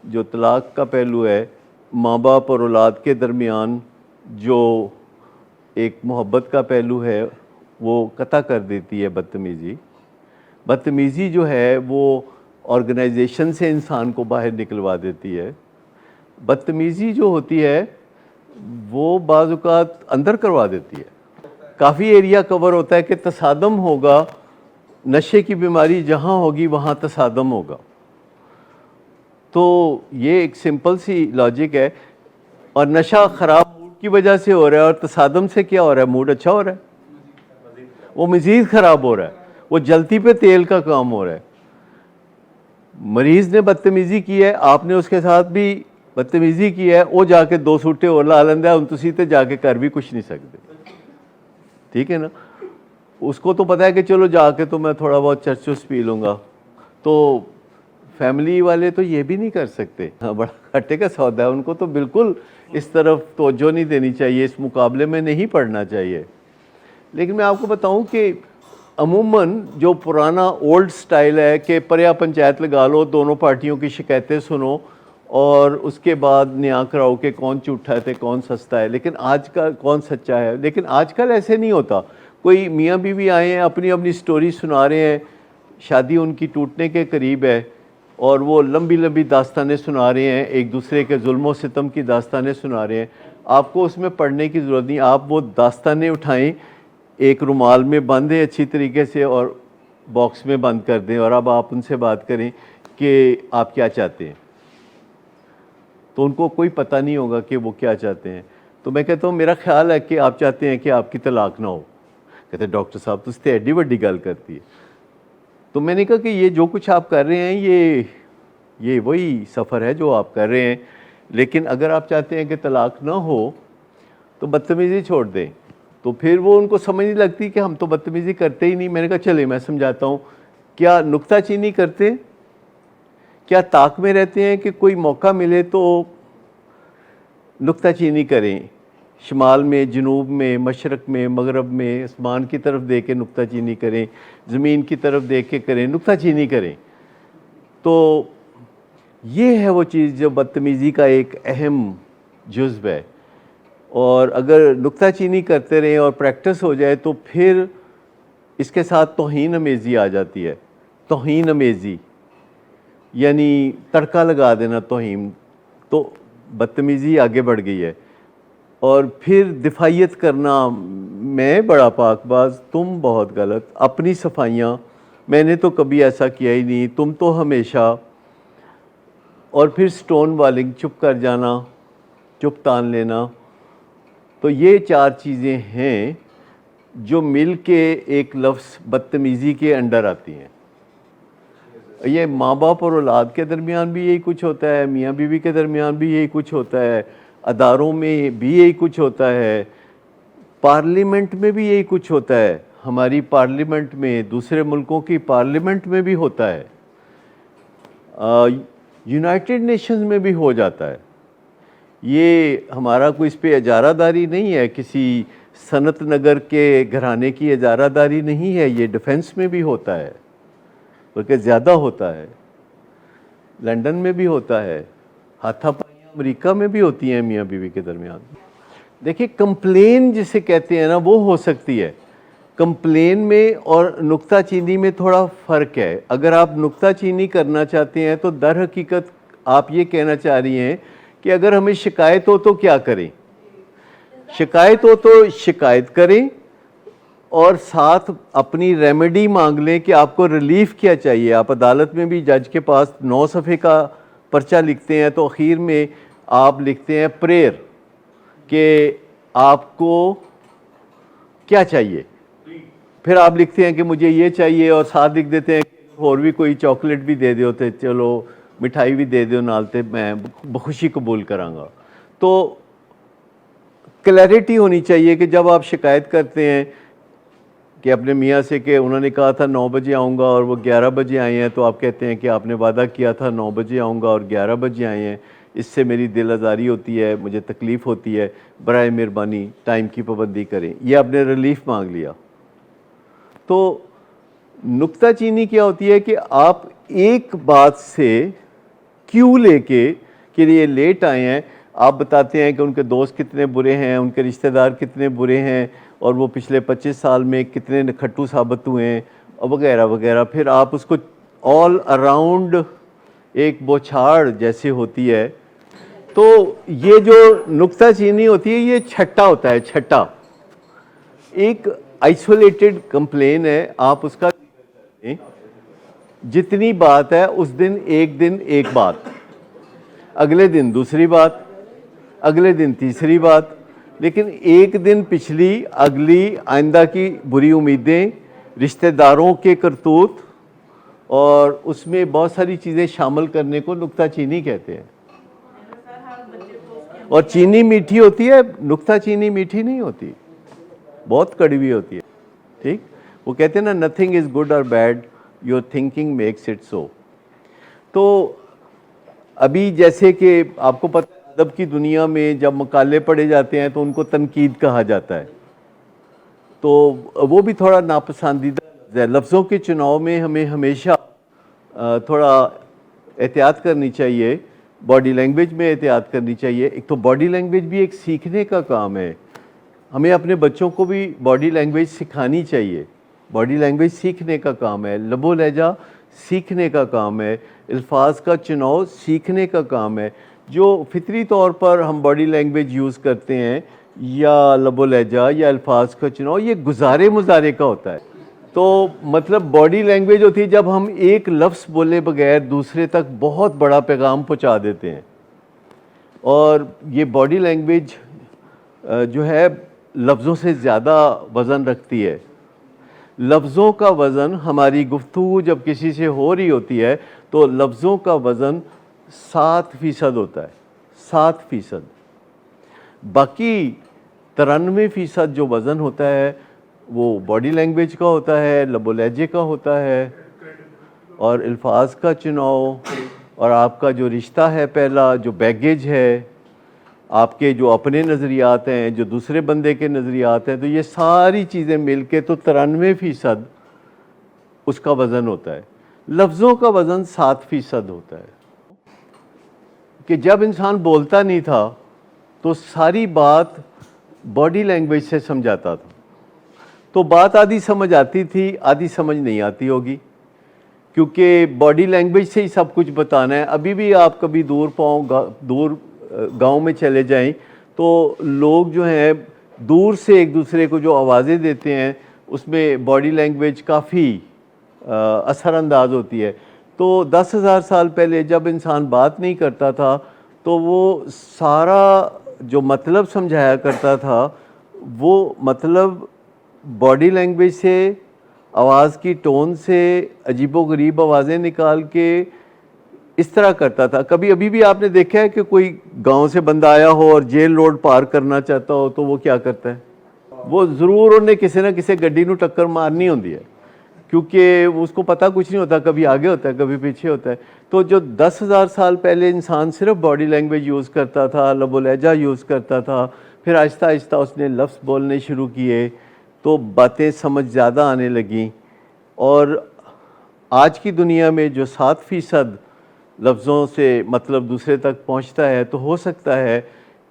جو طلاق کا پہلو ہے، ماں باپ اور اولاد کے درمیان جو ایک محبت کا پہلو ہے وہ قطع کر دیتی ہے. بدتمیزی جو ہے وہ آرگنائزیشن سے انسان کو باہر نکلوا دیتی ہے. بدتمیزی جو ہوتی ہے وہ بعض اوقات اندر کروا دیتی ہے. کافی ایریا کور ہوتا ہے کہ تصادم ہوگا، نشے کی بیماری جہاں ہوگی وہاں تصادم ہوگا. تو یہ ایک سمپل سی لاجک ہے. اور نشہ خراب موڈ کی وجہ سے ہو رہا ہے اور تصادم سے کیا ہو رہا ہے؟ موڈ اچھا ہو رہا ہے، وہ مزید خراب ہو رہا ہے، وہ جلتی پہ تیل کا کام ہو رہا ہے. مریض نے بدتمیزی کی ہے، آپ نے اس کے ساتھ بھی بدتمیزی کی ہے، وہ جا کے 2 سوٹے اور لا لیندہ ہے، ان تسی تے جا کے کر بھی کچھ نہیں سکتے. ٹھیک ہے نا؟ اس کو تو پتا ہے کہ چلو جا کے تو میں تھوڑا بہت چرچ پی لوں گا. تو فیملی والے تو یہ بھی نہیں کر سکتے. بڑا گھاٹے کا سودا ہے. ان کو تو بالکل اس طرف توجہ نہیں دینی چاہیے، اس مقابلے میں نہیں پڑھنا چاہیے. لیکن میں آپ کو بتاؤں کہ عموماً جو پرانا اولڈ سٹائل ہے کہ پریا پنچایت لگا لو، دونوں پارٹیوں کی شکایتیں سنو اور اس کے بعد نیا کراؤ کہ کون جھوٹا ہے کون سستا ہے، لیکن آج کل کون سچا ہے. لیکن آج کل ایسے نہیں ہوتا. کوئی میاں بیوی آئے ہیں، اپنی سٹوری سنا رہے ہیں، شادی ان کی ٹوٹنے کے قریب ہے اور وہ لمبی داستانیں سنا رہے ہیں، ایک دوسرے کے ظلم و ستم کی داستانیں سنا رہے ہیں. آپ کو اس میں پڑھنے کی ضرورت نہیں. آپ وہ داستانیں اٹھائیں، ایک رومال میں باندھیں اچھی طریقے سے اور باکس میں بند کر دیں، اور اب آپ ان سے بات کریں کہ آپ کیا چاہتے ہیں. تو ان کو کوئی پتہ نہیں ہوگا کہ وہ کیا چاہتے ہیں. تو میں کہتا ہوں میرا خیال ہے کہ آپ چاہتے ہیں کہ آپ کی طلاق نہ ہو. کہتے ہیں ڈاکٹر صاحب تو اس سے ایڈی وڈی گل کرتی ہے. تو میں نے کہا کہ یہ جو کچھ آپ کر رہے ہیں یہ وہی سفر ہے جو آپ کر رہے ہیں، لیکن اگر آپ چاہتے ہیں کہ طلاق نہ ہو تو بدتمیزی چھوڑ دیں. تو پھر وہ ان کو سمجھ نہیں لگتی کہ ہم تو بدتمیزی کرتے ہی نہیں. میں نے کہا چلے میں سمجھاتا ہوں. کیا نکتہ چینی کرتے؟ کیا طاق میں رہتے ہیں کہ کوئی موقع ملے تو نکتہ چینی کریں، شمال میں، جنوب میں، مشرق میں، مغرب میں، آسمان کی طرف دیکھ کے نکتہ چینی کریں، زمین کی طرف دیکھ کے کریں، نکتہ چینی کریں؟ تو یہ ہے وہ چیز جو بدتمیزی کا ایک اہم جزو ہے. اور اگر نکتہ چینی کرتے رہیں اور پریکٹس ہو جائے تو پھر اس کے ساتھ توہین امیزی آ جاتی ہے. توہین امیزی یعنی تڑکا لگا دینا توہین، تو بدتمیزی آگے بڑھ گئی ہے. اور پھر دفاعیت کرنا، میں بڑا پاک باز، تم بہت غلط، اپنی صفائیاں، میں نے تو کبھی ایسا کیا ہی نہیں، تم تو ہمیشہ. اور پھر سٹون والنگ، چپ کر جانا، چپ تان لینا. تو یہ 4 چیزیں ہیں جو مل کے ایک لفظ بدتمیزی کے انڈر آتی ہیں. یہ ماں باپ اور اولاد کے درمیان بھی یہی کچھ ہوتا ہے، میاں بیوی کے درمیان بھی یہی کچھ ہوتا ہے، اداروں میں بھی یہی کچھ ہوتا ہے، پارلیمنٹ میں بھی یہی کچھ ہوتا ہے. ہماری پارلیمنٹ میں، دوسرے ملکوں کی پارلیمنٹ میں بھی ہوتا ہے، یونائٹڈ نیشنز میں بھی ہو جاتا ہے. یہ ہمارا کوئی اس پہ اجارہ داری نہیں ہے، کسی صنعت نگر کے گھرانے کی اجارہ داری نہیں ہے. یہ ڈیفنس میں بھی ہوتا ہے، بلکہ زیادہ ہوتا ہے. لندن میں بھی ہوتا ہے، ہاتھا پائیاں امریکہ میں بھی ہوتی ہیں میاں بیوی کے درمیان. دیکھیں کمپلین جسے کہتے ہیں نا، وہ ہو سکتی ہے. کمپلین میں اور نکتہ چینی میں تھوڑا فرق ہے. اگر آپ نکتہ چینی کرنا چاہتے ہیں تو در حقیقت آپ یہ کہنا چاہ رہی ہیں کہ اگر ہمیں شکایت ہو تو کیا کریں؟ شکایت ہو تو شکایت کریں اور ساتھ اپنی ریمیڈی مانگ لیں کہ آپ کو ریلیف کیا چاہیے. آپ عدالت میں بھی جج کے پاس 9 صفحے کا پرچہ لکھتے ہیں تو اخیر میں آپ لکھتے ہیں پریئر کہ آپ کو کیا چاہیے. پھر آپ لکھتے ہیں کہ مجھے یہ چاہیے، اور ساتھ لکھ دیتے ہیں کہ اور بھی کوئی چاکلیٹ بھی دے دیو تے چلو مٹھائی بھی دے دیو نالتے، میں بخوشی قبول کراں گا. تو کلیئرٹی ہونی چاہیے کہ جب آپ شکایت کرتے ہیں کہ اپنے میاں سے کہ انہوں نے کہا تھا 9 بجے آؤں گا اور وہ 11 بجے آئے ہیں، تو آپ کہتے ہیں کہ آپ نے وعدہ کیا تھا 9 بجے آؤں گا اور 11 بجے آئے ہیں، اس سے میری دل آزاری ہوتی ہے، مجھے تکلیف ہوتی ہے، برائے مہربانی ٹائم کی پابندی کریں. یہ آپ نے ریلیف مانگ لیا. تو نکتہ چینی کیا ہوتی ہے کہ آپ ایک بات سے کیوں لے کے کہ یہ لیٹ آئے ہیں، آپ بتاتے ہیں کہ ان کے دوست کتنے برے ہیں، ان کے رشتہ دار کتنے برے ہیں، اور وہ پچھلے 25 سال میں کتنے نکھٹو ثابت ہوئے ہیں، وغیرہ وغیرہ. پھر آپ اس کو آل اراؤنڈ ایک بوچھاڑ جیسے ہوتی ہے. تو یہ جو نکتہ چینی ہوتی ہے یہ چھٹا ہوتا ہے، چھٹا ایک آئسولیٹڈ کمپلین ہے. آپ اس کا جتنی بات ہے اس دن ایک بات، اگلے دن دوسری بات، اگلے دن تیسری بات، لیکن ایک دن پچھلی، اگلی، آئندہ کی بری امیدیں، رشتہ داروں کے کرتوت، اور اس میں بہت ساری چیزیں شامل کرنے کو نکتہ چینی کہتے ہیں. اور چینی میٹھی ہوتی ہے، نکتہ چینی میٹھی نہیں ہوتی، بہت کڑوی ہوتی ہے. ٹھیک، وہ کہتے ہیں نا nothing is good or bad, your thinking makes it so. تو ابھی جیسے کہ آپ کو پتہ ہے ادب کی دنیا میں جب مقالے پڑھے جاتے ہیں تو ان کو تنقید کہا جاتا ہے، تو وہ بھی تھوڑا ناپسندیدہ ہے. لفظوں کے چناؤ میں ہمیں ہمیشہ تھوڑا احتیاط کرنی چاہیے، باڈی لینگویج میں احتیاط کرنی چاہیے. ایک تو باڈی لینگویج بھی ایک سیکھنے کا کام ہے، ہمیں اپنے بچوں کو بھی باڈی لینگویج سکھانی چاہیے. باڈی لینگویج سیکھنے کا کام ہے، لب و لہجہ سیکھنے کا کام ہے، الفاظ کا چناؤ سیکھنے کا کام ہے. جو فطری طور پر ہم باڈی لینگویج یوز کرتے ہیں یا لب و لہجہ یا الفاظ کا چناؤ، یہ گزارے مظاہرے کا ہوتا ہے. تو مطلب باڈی لینگویج ہوتی ہے جب ہم ایک لفظ بولے بغیر دوسرے تک بہت بڑا پیغام پہنچا دیتے ہیں. اور یہ باڈی لینگویج جو ہے لفظوں سے زیادہ وزن رکھتی ہے. لفظوں کا وزن، ہماری گفتگو جب کسی سے ہو رہی ہوتی ہے تو لفظوں کا وزن 7% ہوتا ہے، 7%. باقی 93% جو وزن ہوتا ہے وہ باڈی لینگویج کا ہوتا ہے، لب و لہجے کا ہوتا ہے، اور الفاظ کا چناؤ اور آپ کا جو رشتہ ہے پہلا، جو بیگیج ہے، آپ کے جو اپنے نظریات ہیں، جو دوسرے بندے کے نظریات ہیں، تو یہ ساری چیزیں مل کے تو 93% اس کا وزن ہوتا ہے. لفظوں کا وزن 7% ہوتا ہے. کہ جب انسان بولتا نہیں تھا تو ساری بات باڈی لینگویج سے سمجھاتا تھا. تو بات آدھی سمجھ آتی تھی، آدھی سمجھ نہیں آتی ہوگی، کیونکہ باڈی لینگویج سے ہی سب کچھ بتانا ہے. ابھی بھی آپ کبھی دور گاؤں میں چلے جائیں تو لوگ جو ہیں دور سے ایک دوسرے کو جو آوازیں دیتے ہیں اس میں باڈی لینگویج کافی اثر انداز ہوتی ہے. تو 10,000 سال پہلے جب انسان بات نہیں کرتا تھا تو وہ سارا جو مطلب سمجھایا کرتا تھا وہ مطلب باڈی لینگویج سے، آواز کی ٹون سے، عجیب و غریب آوازیں نکال کے اس طرح کرتا تھا. کبھی ابھی بھی آپ نے دیکھا ہے کہ کوئی گاؤں سے بندہ آیا ہو اور جیل روڈ پار کرنا چاہتا ہو تو وہ کیا کرتا ہے؟ وہ ضرور انہیں کسی نہ کسی گڈی نو ٹکر مارنی ہوتی ہے، کیونکہ اس کو پتہ کچھ نہیں ہوتا، کبھی آگے ہوتا ہے کبھی پیچھے ہوتا ہے. تو جو 10,000 سال پہلے انسان صرف باڈی لینگویج یوز کرتا تھا، لب و لہجہ یوز کرتا تھا، پھر آہستہ آہستہ اس نے لفظ بولنے شروع کیے تو باتیں سمجھ زیادہ آنے لگیں. اور آج کی دنیا میں جو 7% لفظوں سے مطلب دوسرے تک پہنچتا ہے، تو ہو سکتا ہے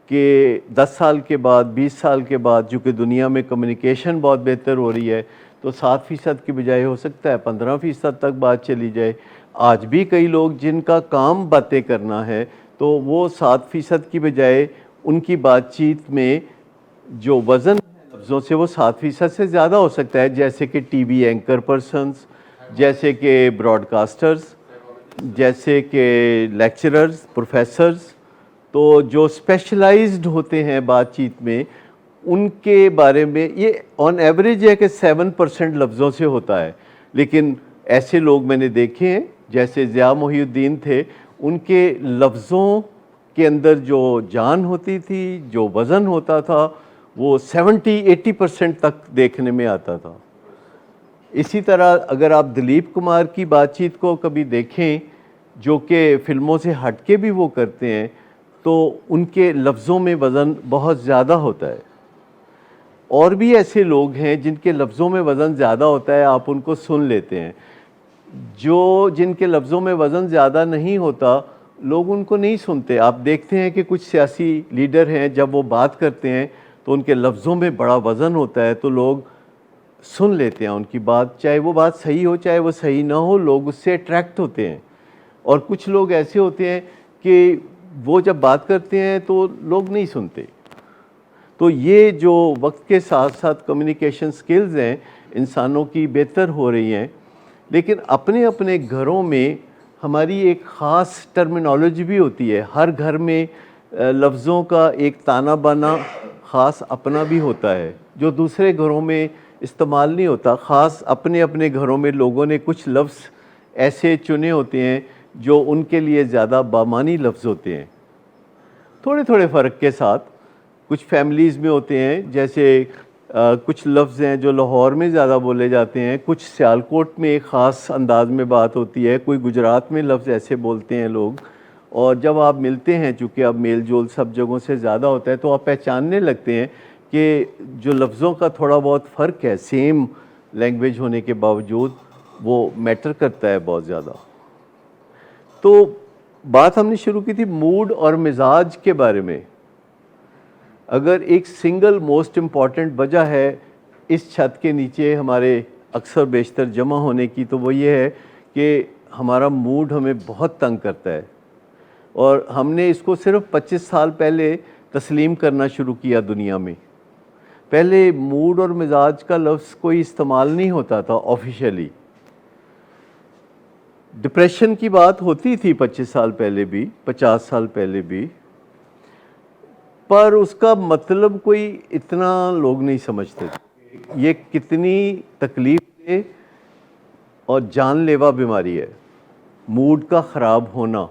کہ 10 سال کے بعد، 20 سال کے بعد، جو کہ دنیا میں کمیونیکیشن بہت بہتر ہو رہی ہے، تو 7% کی بجائے ہو سکتا ہے 15% تک بات چلی جائے. آج بھی کئی لوگ جن کا کام باتیں کرنا ہے تو وہ 7% کی بجائے ان کی بات چیت میں جو وزن ہے لفظوں سے وہ 7% سے زیادہ ہو سکتا ہے، جیسے کہ ٹی وی اینکر پرسنز، جیسے کہ براڈ کاسٹرز، جیسے کہ لیکچررز، پروفیسرز. تو جو اسپیشلائزڈ ہوتے ہیں بات چیت میں، ان کے بارے میں یہ آن ایوریج ہے کہ 7% لفظوں سے ہوتا ہے. لیکن ایسے لوگ میں نے دیکھے ہیں جیسے ضیاء محی الدین تھے، ان کے لفظوں کے اندر جو جان ہوتی تھی، جو وزن ہوتا تھا، وہ 70-80% تک دیکھنے میں آتا تھا. اسی طرح اگر آپ دلیپ کمار کی بات چیت کو کبھی دیکھیں، جو کہ فلموں سے ہٹ کے بھی وہ کرتے ہیں، تو ان کے لفظوں میں وزن بہت زیادہ ہوتا ہے. اور بھی ایسے لوگ ہیں جن کے لفظوں میں وزن زیادہ ہوتا ہے، آپ ان کو سن لیتے ہیں. جن کے لفظوں میں وزن زیادہ نہیں ہوتا، لوگ ان کو نہیں سنتے. آپ دیکھتے ہیں کہ کچھ سیاسی لیڈر ہیں جب وہ بات کرتے ہیں تو ان کے لفظوں میں بڑا وزن ہوتا ہے، تو لوگ سن لیتے ہیں ان کی بات، چاہے وہ بات صحیح ہو چاہے وہ صحیح نہ ہو، لوگ اس سے اٹریکٹ ہوتے ہیں. اور کچھ لوگ ایسے ہوتے ہیں کہ وہ جب بات کرتے ہیں تو لوگ نہیں سنتے. تو یہ جو وقت کے ساتھ ساتھ کمیونیکیشن سکلز ہیں انسانوں کی بہتر ہو رہی ہیں، لیکن اپنے اپنے گھروں میں ہماری ایک خاص ٹرمینالوجی بھی ہوتی ہے. ہر گھر میں لفظوں کا ایک تانا بانا خاص اپنا بھی ہوتا ہے جو دوسرے گھروں میں استعمال نہیں ہوتا. خاص اپنے اپنے گھروں میں لوگوں نے کچھ لفظ ایسے چنے ہوتے ہیں جو ان کے لیے زیادہ بامانی لفظ ہوتے ہیں، تھوڑے تھوڑے فرق کے ساتھ. کچھ فیملیز میں ہوتے ہیں، جیسے کچھ لفظ ہیں جو لاہور میں زیادہ بولے جاتے ہیں، کچھ سیالکوٹ میں ایک خاص انداز میں بات ہوتی ہے، کوئی گجرات میں لفظ ایسے بولتے ہیں لوگ. اور جب آپ ملتے ہیں، چونکہ اب میل جول سب جگہوں سے زیادہ ہوتا ہے، تو آپ پہچاننے لگتے ہیں کہ جو لفظوں کا تھوڑا بہت فرق ہے، سیم لینگویج ہونے کے باوجود، وہ میٹر کرتا ہے بہت زیادہ. تو بات ہم نے شروع کی تھی موڈ اور مزاج کے بارے میں. اگر ایک سنگل موسٹ امپورٹنٹ وجہ ہے اس چھت کے نیچے ہمارے اکثر بیشتر جمع ہونے کی، تو وہ یہ ہے کہ ہمارا موڈ ہمیں بہت تنگ کرتا ہے. اور ہم نے اس کو صرف 25 سال پہلے تسلیم کرنا شروع کیا دنیا میں. پہلے موڈ اور مزاج کا لفظ کوئی استعمال نہیں ہوتا تھا آفیشیلی. ڈپریشن کی بات ہوتی تھی 25 سال پہلے بھی، 50 سال پہلے بھی، پر اس کا مطلب کوئی اتنا لوگ نہیں سمجھتے. یہ کتنی تکلیف دہ اور جان لیوا بیماری ہے. موڈ کا خراب ہونا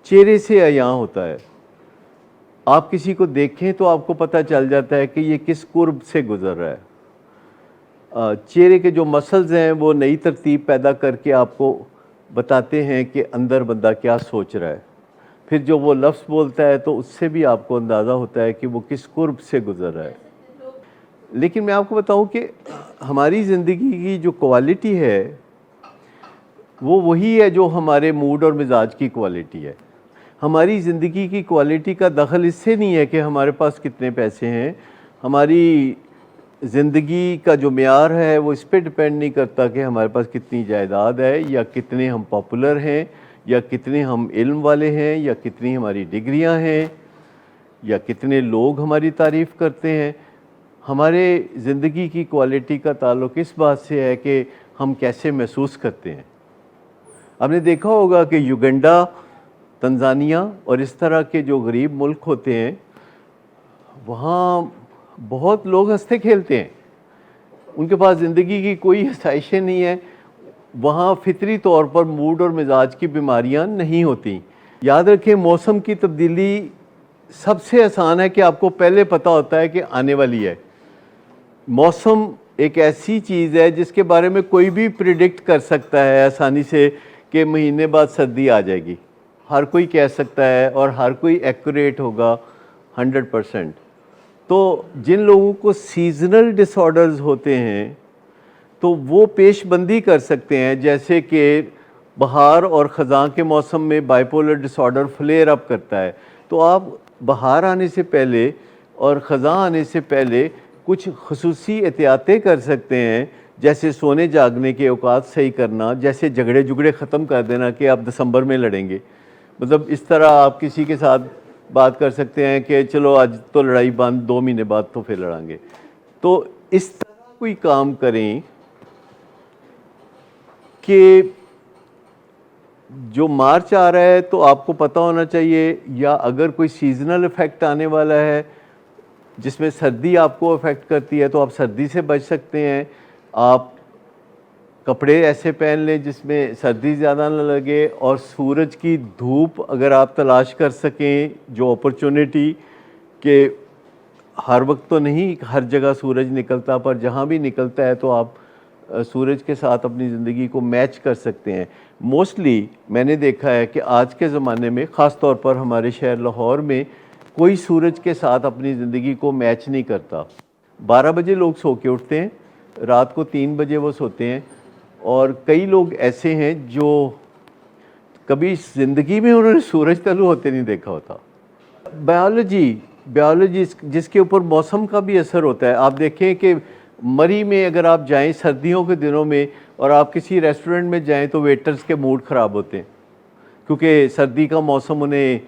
چہرے سے عیاں ہوتا ہے. آپ کسی کو دیکھیں تو آپ کو پتہ چل جاتا ہے کہ یہ کس قرب سے گزر رہا ہے. چہرے کے جو مسلز ہیں وہ نئی ترتیب پیدا کر کے آپ کو بتاتے ہیں کہ اندر بندہ کیا سوچ رہا ہے. پھر جو وہ لفظ بولتا ہے تو اس سے بھی آپ کو اندازہ ہوتا ہے کہ وہ کس قرب سے گزر رہا ہے. لیکن میں آپ کو بتاؤں کہ ہماری زندگی کی جو کوالٹی ہے وہ وہی ہے جو ہمارے موڈ اور مزاج کی کوالٹی ہے. ہماری زندگی کی کوالٹی کا دخل اس سے نہیں ہے کہ ہمارے پاس کتنے پیسے ہیں. ہماری زندگی کا جو معیار ہے وہ اس پہ ڈپینڈ نہیں کرتا کہ ہمارے پاس کتنی جائیداد ہے یا کتنے ہم پاپولر ہیں یا کتنے ہم علم والے ہیں یا کتنی ہماری ڈگریاں ہیں یا کتنے لوگ ہماری تعریف کرتے ہیں. ہمارے زندگی کی کوالٹی کا تعلق اس بات سے ہے کہ ہم کیسے محسوس کرتے ہیں. آپ نے دیکھا ہوگا کہ یوگنڈا، تنزانیہ اور اس طرح کے جو غریب ملک ہوتے ہیں وہاں بہت لوگ ہنستے کھیلتے ہیں، ان کے پاس زندگی کی کوئی آسائشیں نہیں ہیں. وہاں فطری طور پر موڈ اور مزاج کی بیماریاں نہیں ہوتی. یاد رکھیں موسم کی تبدیلی سب سے آسان ہے کہ آپ کو پہلے پتہ ہوتا ہے کہ آنے والی ہے. موسم ایک ایسی چیز ہے جس کے بارے میں کوئی بھی پریڈکٹ کر سکتا ہے آسانی سے کہ مہینے بعد سردی آ جائے گی. ہر کوئی کہہ سکتا ہے اور ہر کوئی ایکوریٹ ہوگا 100%. تو جن لوگوں کو سیزنل ڈس آرڈرز ہوتے ہیں تو وہ پیش بندی کر سکتے ہیں، جیسے کہ بہار اور خزاں کے موسم میں bipolar disorder flare up کرتا ہے. تو آپ بہار آنے سے پہلے اور خزاں آنے سے پہلے کچھ خصوصی احتیاطیں کر سکتے ہیں، جیسے سونے جاگنے کے اوقات صحیح کرنا، جیسے جھگڑے ختم کر دینا کہ آپ دسمبر میں لڑیں گے. مطلب اس طرح آپ کسی کے ساتھ بات کر سکتے ہیں کہ چلو آج تو لڑائی بند، 2 مہینے بعد تو پھر لڑیں گے. تو اس طرح کوئی کام کریں کہ جو مارچ آ رہا ہے تو آپ کو پتہ ہونا چاہیے، یا اگر کوئی سیزنل افیکٹ آنے والا ہے جس میں سردی آپ کو افیکٹ کرتی ہے تو آپ سردی سے بچ سکتے ہیں. آپ کپڑے ایسے پہن لیں جس میں سردی زیادہ نہ لگے، اور سورج کی دھوپ اگر آپ تلاش کر سکیں، جو اپرچونٹی کہ ہر وقت تو نہیں ہر جگہ سورج نکلتا، پر جہاں بھی نکلتا ہے تو آپ سورج کے ساتھ اپنی زندگی کو میچ کر سکتے ہیں. موسٹلی میں نے دیکھا ہے کہ آج کے زمانے میں خاص طور پر ہمارے شہر لاہور میں کوئی سورج کے ساتھ اپنی زندگی کو میچ نہیں کرتا. 12 بجے لوگ سو کے اٹھتے ہیں، رات کو 3 بجے وہ سوتے ہیں، اور کئی لوگ ایسے ہیں جو کبھی زندگی میں انہوں نے سورج طلوع ہوتے نہیں دیکھا ہوتا. بیالوجی جس کے اوپر موسم کا بھی اثر ہوتا ہے. آپ دیکھیں کہ مری میں اگر آپ جائیں سردیوں کے دنوں میں اور آپ کسی ریسٹورنٹ میں جائیں تو ویٹرز کے موڈ خراب ہوتے ہیں، کیونکہ سردی کا موسم انہیں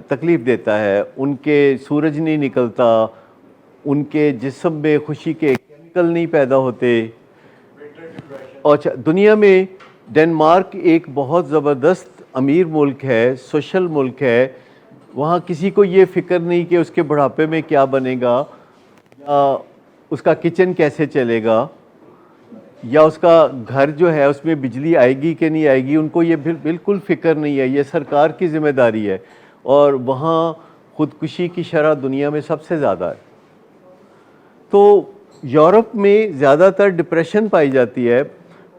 تکلیف دیتا ہے، ان کے سورج نہیں نکلتا، ان کے جسم میں خوشی کے کیمیکل نہیں پیدا ہوتے. اور دنیا میں ڈنمارک ایک بہت زبردست امیر ملک ہے، سوشل ملک ہے. وہاں کسی کو یہ فکر نہیں کہ اس کے بڑھاپے میں کیا بنے گا، یا اس کا کچن کیسے چلے گا، یا اس کا گھر جو ہے اس میں بجلی آئے گی کہ نہیں آئے گی. ان کو یہ بالکل فکر نہیں ہے، یہ سرکار کی ذمہ داری ہے. اور وہاں خودکشی کی شرح دنیا میں سب سے زیادہ ہے. تو یورپ میں زیادہ تر ڈپریشن پائی جاتی ہے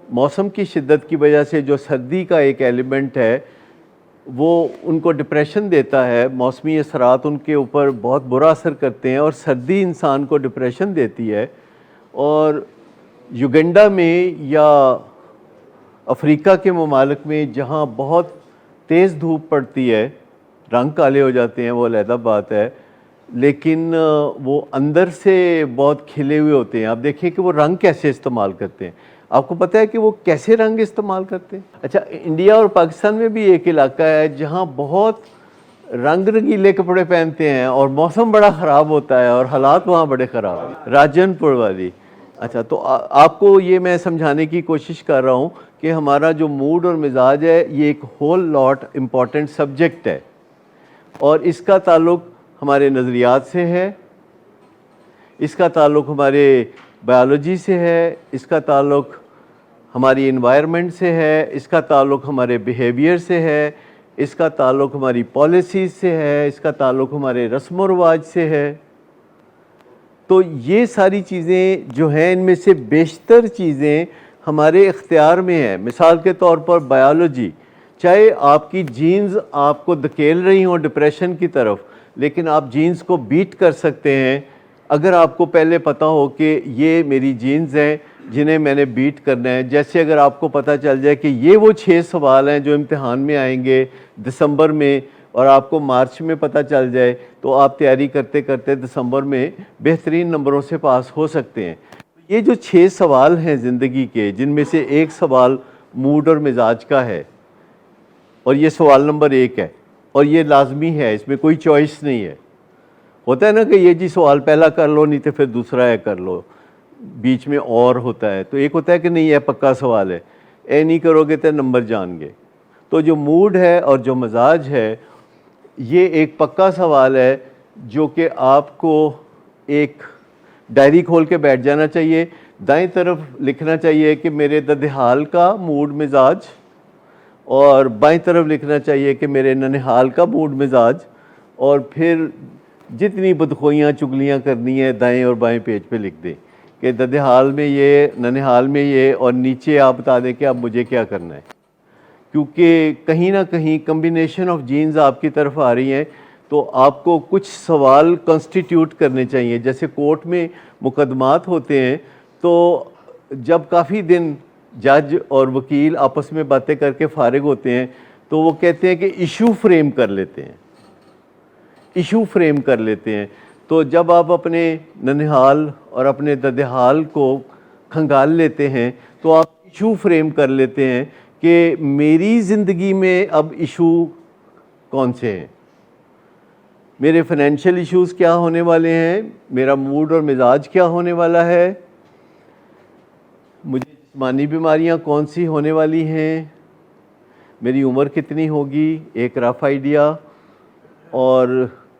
موسم کی شدت کی وجہ سے. جو سردی کا ایک ایلیمنٹ ہے وہ ان کو ڈپریشن دیتا ہے، موسمی اثرات ان کے اوپر بہت برا اثر کرتے ہیں، اور سردی انسان کو ڈپریشن دیتی ہے. اور یوگنڈا میں یا افریقہ کے ممالک میں جہاں بہت تیز دھوپ پڑتی ہے، رنگ کالے ہو جاتے ہیں، وہ علیحدہ بات ہے، لیکن وہ اندر سے بہت کھلے ہوئے ہوتے ہیں. آپ دیکھیں کہ وہ رنگ کیسے استعمال کرتے ہیں. آپ کو پتہ ہے کہ وہ کیسے رنگ استعمال کرتے ہیں؟ اچھا، انڈیا اور پاکستان میں بھی ایک علاقہ ہے جہاں بہت رنگ رنگیلے کپڑے پہنتے ہیں اور موسم بڑا خراب ہوتا ہے اور حالات وہاں بڑے خراب ہیں. راجن پور والی. اچھا، تو آپ کو یہ میں سمجھانے کی کوشش کر رہا ہوں کہ ہمارا جو موڈ اور مزاج ہے یہ ایک ہول لاٹ امپورٹنٹ سبجیکٹ ہے، اور اس کا تعلق ہمارے نظریات سے ہے، اس کا تعلق ہمارے بایولوجی سے ہے، اس کا تعلق ہماری انوائرمنٹ سے ہے، اس کا تعلق ہمارے بیہیویئر سے ہے، اس کا تعلق ہماری پالیسیز سے ہے، اس کا تعلق ہمارے رسم و رواج سے ہے. تو یہ ساری چیزیں جو ہیں ان میں سے بیشتر چیزیں ہمارے اختیار میں ہے. مثال کے طور پر بایولوجی، چاہے آپ کی جینز آپ کو دھکیل رہی ہوں ڈپریشن کی طرف، لیکن آپ جینز کو بیٹ کر سکتے ہیں اگر آپ کو پہلے پتہ ہو کہ یہ میری جینز ہیں جنہیں میں نے بیٹ کرنا ہے. جیسے اگر آپ کو پتہ چل جائے کہ یہ وہ 6 سوال ہیں جو امتحان میں آئیں گے دسمبر میں، اور آپ کو مارچ میں پتہ چل جائے، تو آپ تیاری کرتے کرتے دسمبر میں بہترین نمبروں سے پاس ہو سکتے ہیں. یہ جو 6 سوال ہیں زندگی کے، جن میں سے ایک سوال موڈ اور مزاج کا ہے، اور یہ سوال نمبر 1 ہے، اور یہ لازمی ہے، اس میں کوئی چوائس نہیں ہے. ہوتا ہے نا کہ یہ جی سوال پہلا کر لو، نہیں تو پھر دوسرا ہے کر لو، بیچ میں اور ہوتا ہے. تو ایک ہوتا ہے کہ نہیں یہ پکا سوال ہے، اے نہیں کرو گے تو نمبر جان گے. تو جو موڈ ہے اور جو مزاج ہے، یہ ایک پکا سوال ہے جو کہ آپ کو ایک ڈائری کھول کے بیٹھ جانا چاہیے. دائیں طرف لکھنا چاہیے کہ میرے ددحال کا موڈ مزاج، اور بائیں طرف لکھنا چاہیے کہ میرے ننہال کا موڈ مزاج. اور پھر جتنی بدخوئیاں چگلیاں کرنی ہیں دائیں اور بائیں پیج پہ لکھ دیں کہ ددحال میں یہ، ننہال میں یہ، اور نیچے آپ بتا دیں کہ اب مجھے کیا کرنا ہے. کیونکہ کہیں نہ کہیں کمبینیشن آف جینز آپ کی طرف آ رہی ہیں، تو آپ کو کچھ سوال کنسٹیٹیوٹ کرنے چاہیے. جیسے کورٹ میں مقدمات ہوتے ہیں، تو جب کافی دن جج اور وکیل آپس میں باتیں کر کے فارغ ہوتے ہیں، تو وہ کہتے ہیں کہ ایشو فریم کر لیتے ہیں، ایشو فریم کر لیتے ہیں. تو جب آپ اپنے ننہال اور اپنے ددحال کو کھنگال لیتے ہیں، تو آپ ایشو فریم کر لیتے ہیں کہ میری زندگی میں اب ایشو کون سے ہیں، میرے فائنینشیل ایشوز کیا ہونے والے ہیں، میرا موڈ اور مزاج کیا ہونے والا ہے، مجھے جسمانی بیماریاں کون سی ہونے والی ہیں، میری عمر کتنی ہوگی، ایک رف آئیڈیا، اور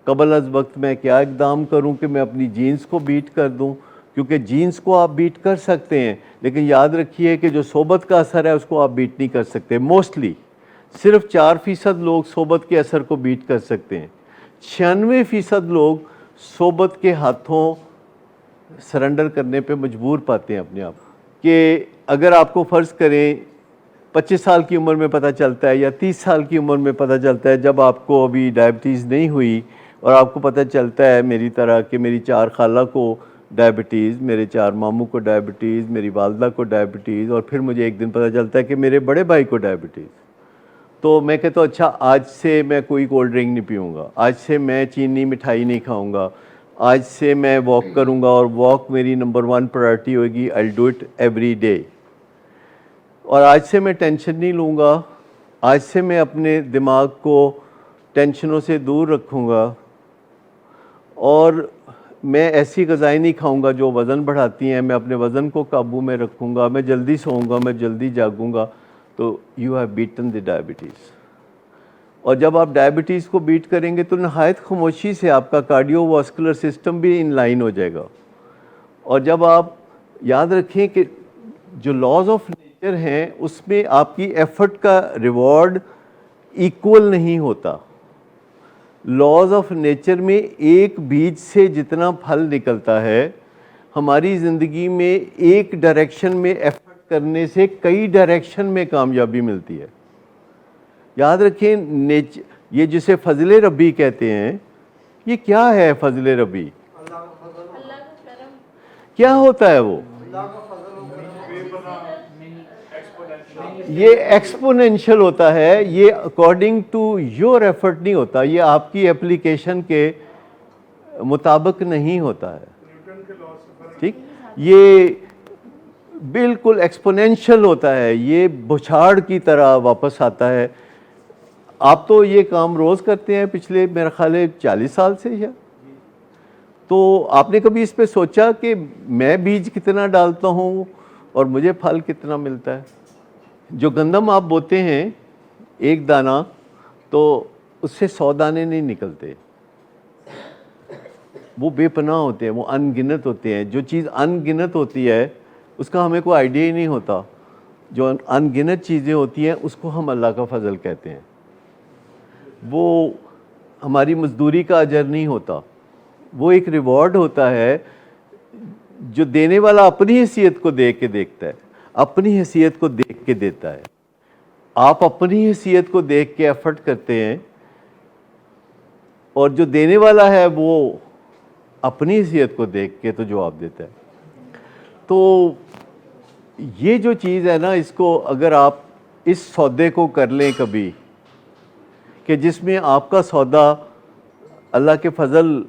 قبل از وقت میں کیا اقدام کروں کہ میں اپنی جینز کو بیٹ کر دوں. کیونکہ جینز کو آپ بیٹ کر سکتے ہیں، لیکن یاد رکھیے کہ جو صحبت کا اثر ہے اس کو آپ بیٹ نہیں کر سکتے. موسٹلی صرف 4% لوگ صحبت کے اثر کو بیٹ کر سکتے ہیں. 96% لوگ صحبت کے ہاتھوں سرنڈر کرنے پہ مجبور پاتے ہیں اپنے آپ. کہ اگر آپ کو فرض کریں 25 سال کی عمر میں پتہ چلتا ہے یا 30 سال کی عمر میں پتہ چلتا ہے، جب آپ کو ابھی ڈائبٹیز نہیں ہوئی، اور آپ کو پتہ چلتا ہے میری طرح کہ میری 4 خالہ کو ڈائبٹیز، میرے 4 ماموں کو ڈائبٹیز، میری والدہ کو ڈائبٹیز، اور پھر مجھے ایک دن پتہ چلتا ہے کہ میرے بڑے بھائی کو ڈائبٹیز. تو میں کہتا ہوں اچھا آج سے میں کوئی کولڈ ڈرنک نہیں پیوں گا، آج سے میں چینی مٹھائی نہیں کھاؤں گا، آج سے میں واک کروں گا، اور واک میری نمبر 1 پرائرٹی ہوگی. I do it every day. اور آج سے میں ٹینشن نہیں لوں گا، آج سے میں اپنے دماغ کو ٹینشنوں سے دور رکھوں گا، اور میں ایسی غذائیں نہیں کھاؤں گا جو وزن بڑھاتی ہیں، میں اپنے وزن کو قابو میں رکھوں گا، میں جلدی سوؤں گا، میں جلدی جاگوں گا. تو you have beaten the diabetes. اور جب آپ ڈائبٹیز کو بیٹ کریں گے تو نہایت خاموشی سے آپ کا کارڈیو واسکولر سسٹم بھی ان لائن ہو جائے گا. اور جب آپ یاد رکھیں کہ جو لاز آف نیچر ہیں اس میں آپ کی ایفرٹ کا ریوارڈ ایکول نہیں ہوتا. لاز آف نیچر میں ایک بیج سے جتنا پھل نکلتا ہے، ہماری زندگی میں ایک ڈائریکشن میں ایفرٹ کرنے سے کئی ڈائریکشن میں کامیابی ملتی ہے. یاد رکھیں یہ جسے فضل ربی کہتے ہیں، یہ کیا ہے فضل ربی؟ کیا ہوتا ہے وہ؟ یہ ایکسپونینشل ہوتا ہے. یہ اکارڈنگ ٹو یور ایفرٹ نہیں ہوتا، یہ آپ کی اپلیکیشن کے مطابق نہیں ہوتا ہے. ٹھیک، یہ بالکل ایکسپونینشل ہوتا ہے، یہ بچھاڑ کی طرح واپس آتا ہے. آپ تو یہ کام روز کرتے ہیں پچھلے میرا خیال ہے 40 سال سے، یا تو آپ نے کبھی اس پہ سوچا کہ میں بیج کتنا ڈالتا ہوں اور مجھے پھل کتنا ملتا ہے؟ جو گندم آپ بوتے ہیں ایک دانہ، تو اس سے 100 دانے نہیں نکلتے. وہ بے پناہ ہوتے ہیں، وہ ان گنت ہوتے ہیں. جو چیز ان گنت ہوتی ہے اس کا ہمیں کوئی آئیڈیا ہی نہیں ہوتا. جو ان گنت چیزیں ہوتی ہیں اس کو ہم اللہ کا فضل کہتے ہیں. وہ ہماری مزدوری کا اجر نہیں ہوتا، وہ ایک ریوارڈ ہوتا ہے جو دینے والا اپنی حیثیت کو دیکھ کے دیکھتا ہے. اپنی حیثیت کو دیکھ کے دیتا ہے. آپ اپنی حیثیت کو دیکھ کے ایفرٹ کرتے ہیں اور جو دینے والا ہے وہ اپنی حیثیت کو دیکھ کے تو جواب دیتا ہے. تو یہ جو چیز ہے نا، اس کو اگر آپ اس سودے کو کر لیں کبھی، کہ جس میں آپ کا سودا اللہ کے فضل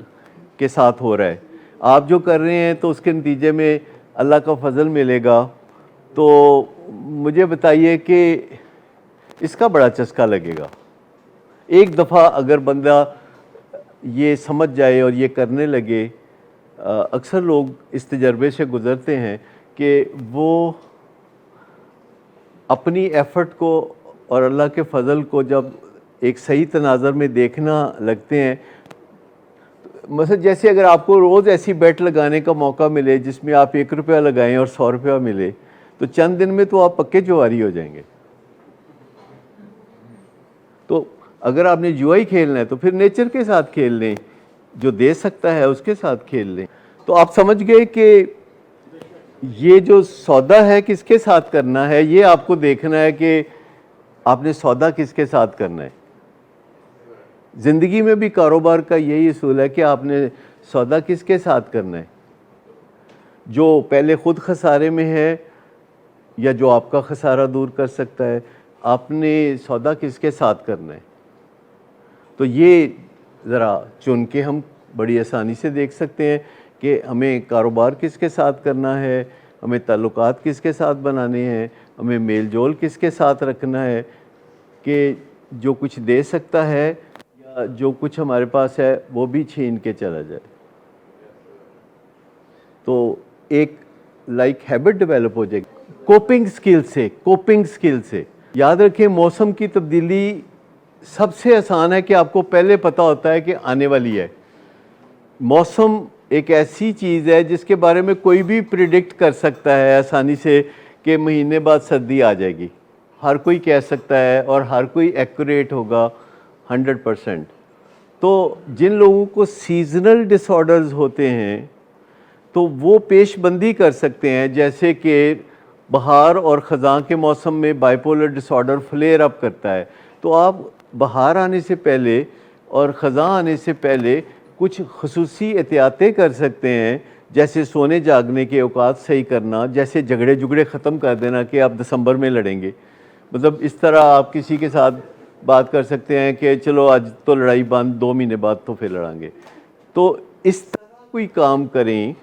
کے ساتھ ہو رہا ہے، آپ جو کر رہے ہیں تو اس کے نتیجے میں اللہ کا فضل ملے گا، تو مجھے بتائیے کہ اس کا بڑا چسکا لگے گا. ایک دفعہ اگر بندہ یہ سمجھ جائے اور یہ کرنے لگے، اکثر لوگ اس تجربے سے گزرتے ہیں کہ وہ اپنی ایفرٹ کو اور اللہ کے فضل کو جب ایک صحیح تناظر میں دیکھنا لگتے ہیں. مثلا جیسے اگر آپ کو روز ایسی بیٹ لگانے کا موقع ملے جس میں آپ 1 روپیہ لگائیں اور 100 روپیہ ملے، تو چند دن میں تو آپ پکے جواری ہو جائیں گے. تو اگر آپ نے جوا ہی کھیلنا ہے تو پھر نیچر کے ساتھ کھیل لیں، جو دے سکتا ہے اس کے ساتھ کھیل لیں. تو آپ سمجھ گئے کہ یہ جو سودا ہے کس کے ساتھ کرنا ہے، یہ آپ کو دیکھنا ہے کہ آپ نے سودا کس کے ساتھ کرنا ہے. زندگی میں بھی کاروبار کا یہی اصول ہے کہ آپ نے سودا کس کے ساتھ کرنا ہے. جو پہلے خود خسارے میں ہے یا جو آپ کا خسارہ دور کر سکتا ہے، آپ نے سودا کس کے ساتھ کرنا ہے. تو یہ ذرا چن کے ہم بڑی آسانی سے دیکھ سکتے ہیں کہ ہمیں کاروبار کس کے ساتھ کرنا ہے، ہمیں تعلقات کس کے ساتھ بنانے ہیں، ہمیں میل جول کس کے ساتھ رکھنا ہے، کہ جو کچھ دے سکتا ہے یا جو کچھ ہمارے پاس ہے وہ بھی چھین کے چلا جائے. تو ایک ہیبٹ ڈیولپ ہو جائے گی کوپنگ سکل سے. یاد رکھیں موسم کی تبدیلی سب سے آسان ہے کہ آپ کو پہلے پتہ ہوتا ہے کہ آنے والی ہے. موسم ایک ایسی چیز ہے جس کے بارے میں کوئی بھی پریڈکٹ کر سکتا ہے آسانی سے کہ مہینے بعد سردی آ جائے گی. ہر کوئی کہہ سکتا ہے اور ہر کوئی ایکوریٹ ہوگا 100%. تو جن لوگوں کو سیزنل ڈس آرڈرز ہوتے ہیں تو وہ پیش بندی کر سکتے ہیں، جیسے کہ بہار اور خزاں کے موسم میں bipolar disorder flare up کرتا ہے، تو آپ بہار آنے سے پہلے اور خزاں آنے سے پہلے کچھ خصوصی احتیاطیں کر سکتے ہیں، جیسے سونے جاگنے کے اوقات صحیح کرنا، جیسے جھگڑے ختم کر دینا کہ آپ دسمبر میں لڑیں گے. مطلب اس طرح آپ کسی کے ساتھ بات کر سکتے ہیں کہ چلو آج تو لڑائی بند، 2 مہینے بعد تو پھر لڑیں گے. تو اس طرح کوئی کام کریں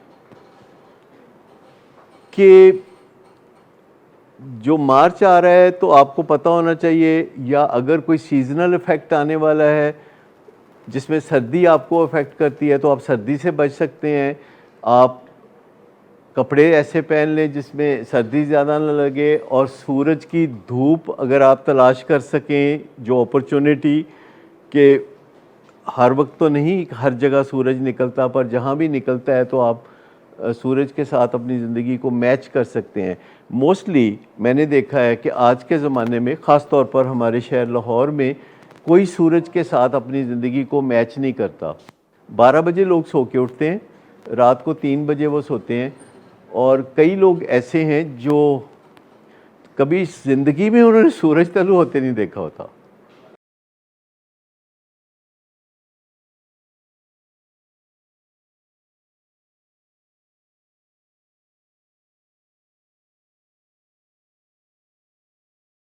کہ جو مارچ آ رہا ہے تو آپ کو پتہ ہونا چاہیے، یا اگر کوئی سیزنل افیکٹ آنے والا ہے جس میں سردی آپ کو افیکٹ کرتی ہے تو آپ سردی سے بچ سکتے ہیں. آپ کپڑے ایسے پہن لیں جس میں سردی زیادہ نہ لگے، اور سورج کی دھوپ اگر آپ تلاش کر سکیں، جو اپرچونٹی کہ ہر وقت تو نہیں ہر جگہ سورج نکلتا، پر جہاں بھی نکلتا ہے تو آپ سورج کے ساتھ اپنی زندگی کو میچ کر سکتے ہیں. موسٹلی میں نے دیکھا ہے کہ آج کے زمانے میں خاص طور پر ہمارے شہر لاہور میں کوئی سورج کے ساتھ اپنی زندگی کو میچ نہیں کرتا. 12 بجے لوگ سو کے اٹھتے ہیں، رات کو 3 بجے وہ سوتے ہیں، اور کئی لوگ ایسے ہیں جو کبھی زندگی میں انہوں نے سورج طلوع ہوتے نہیں دیکھا ہوتا.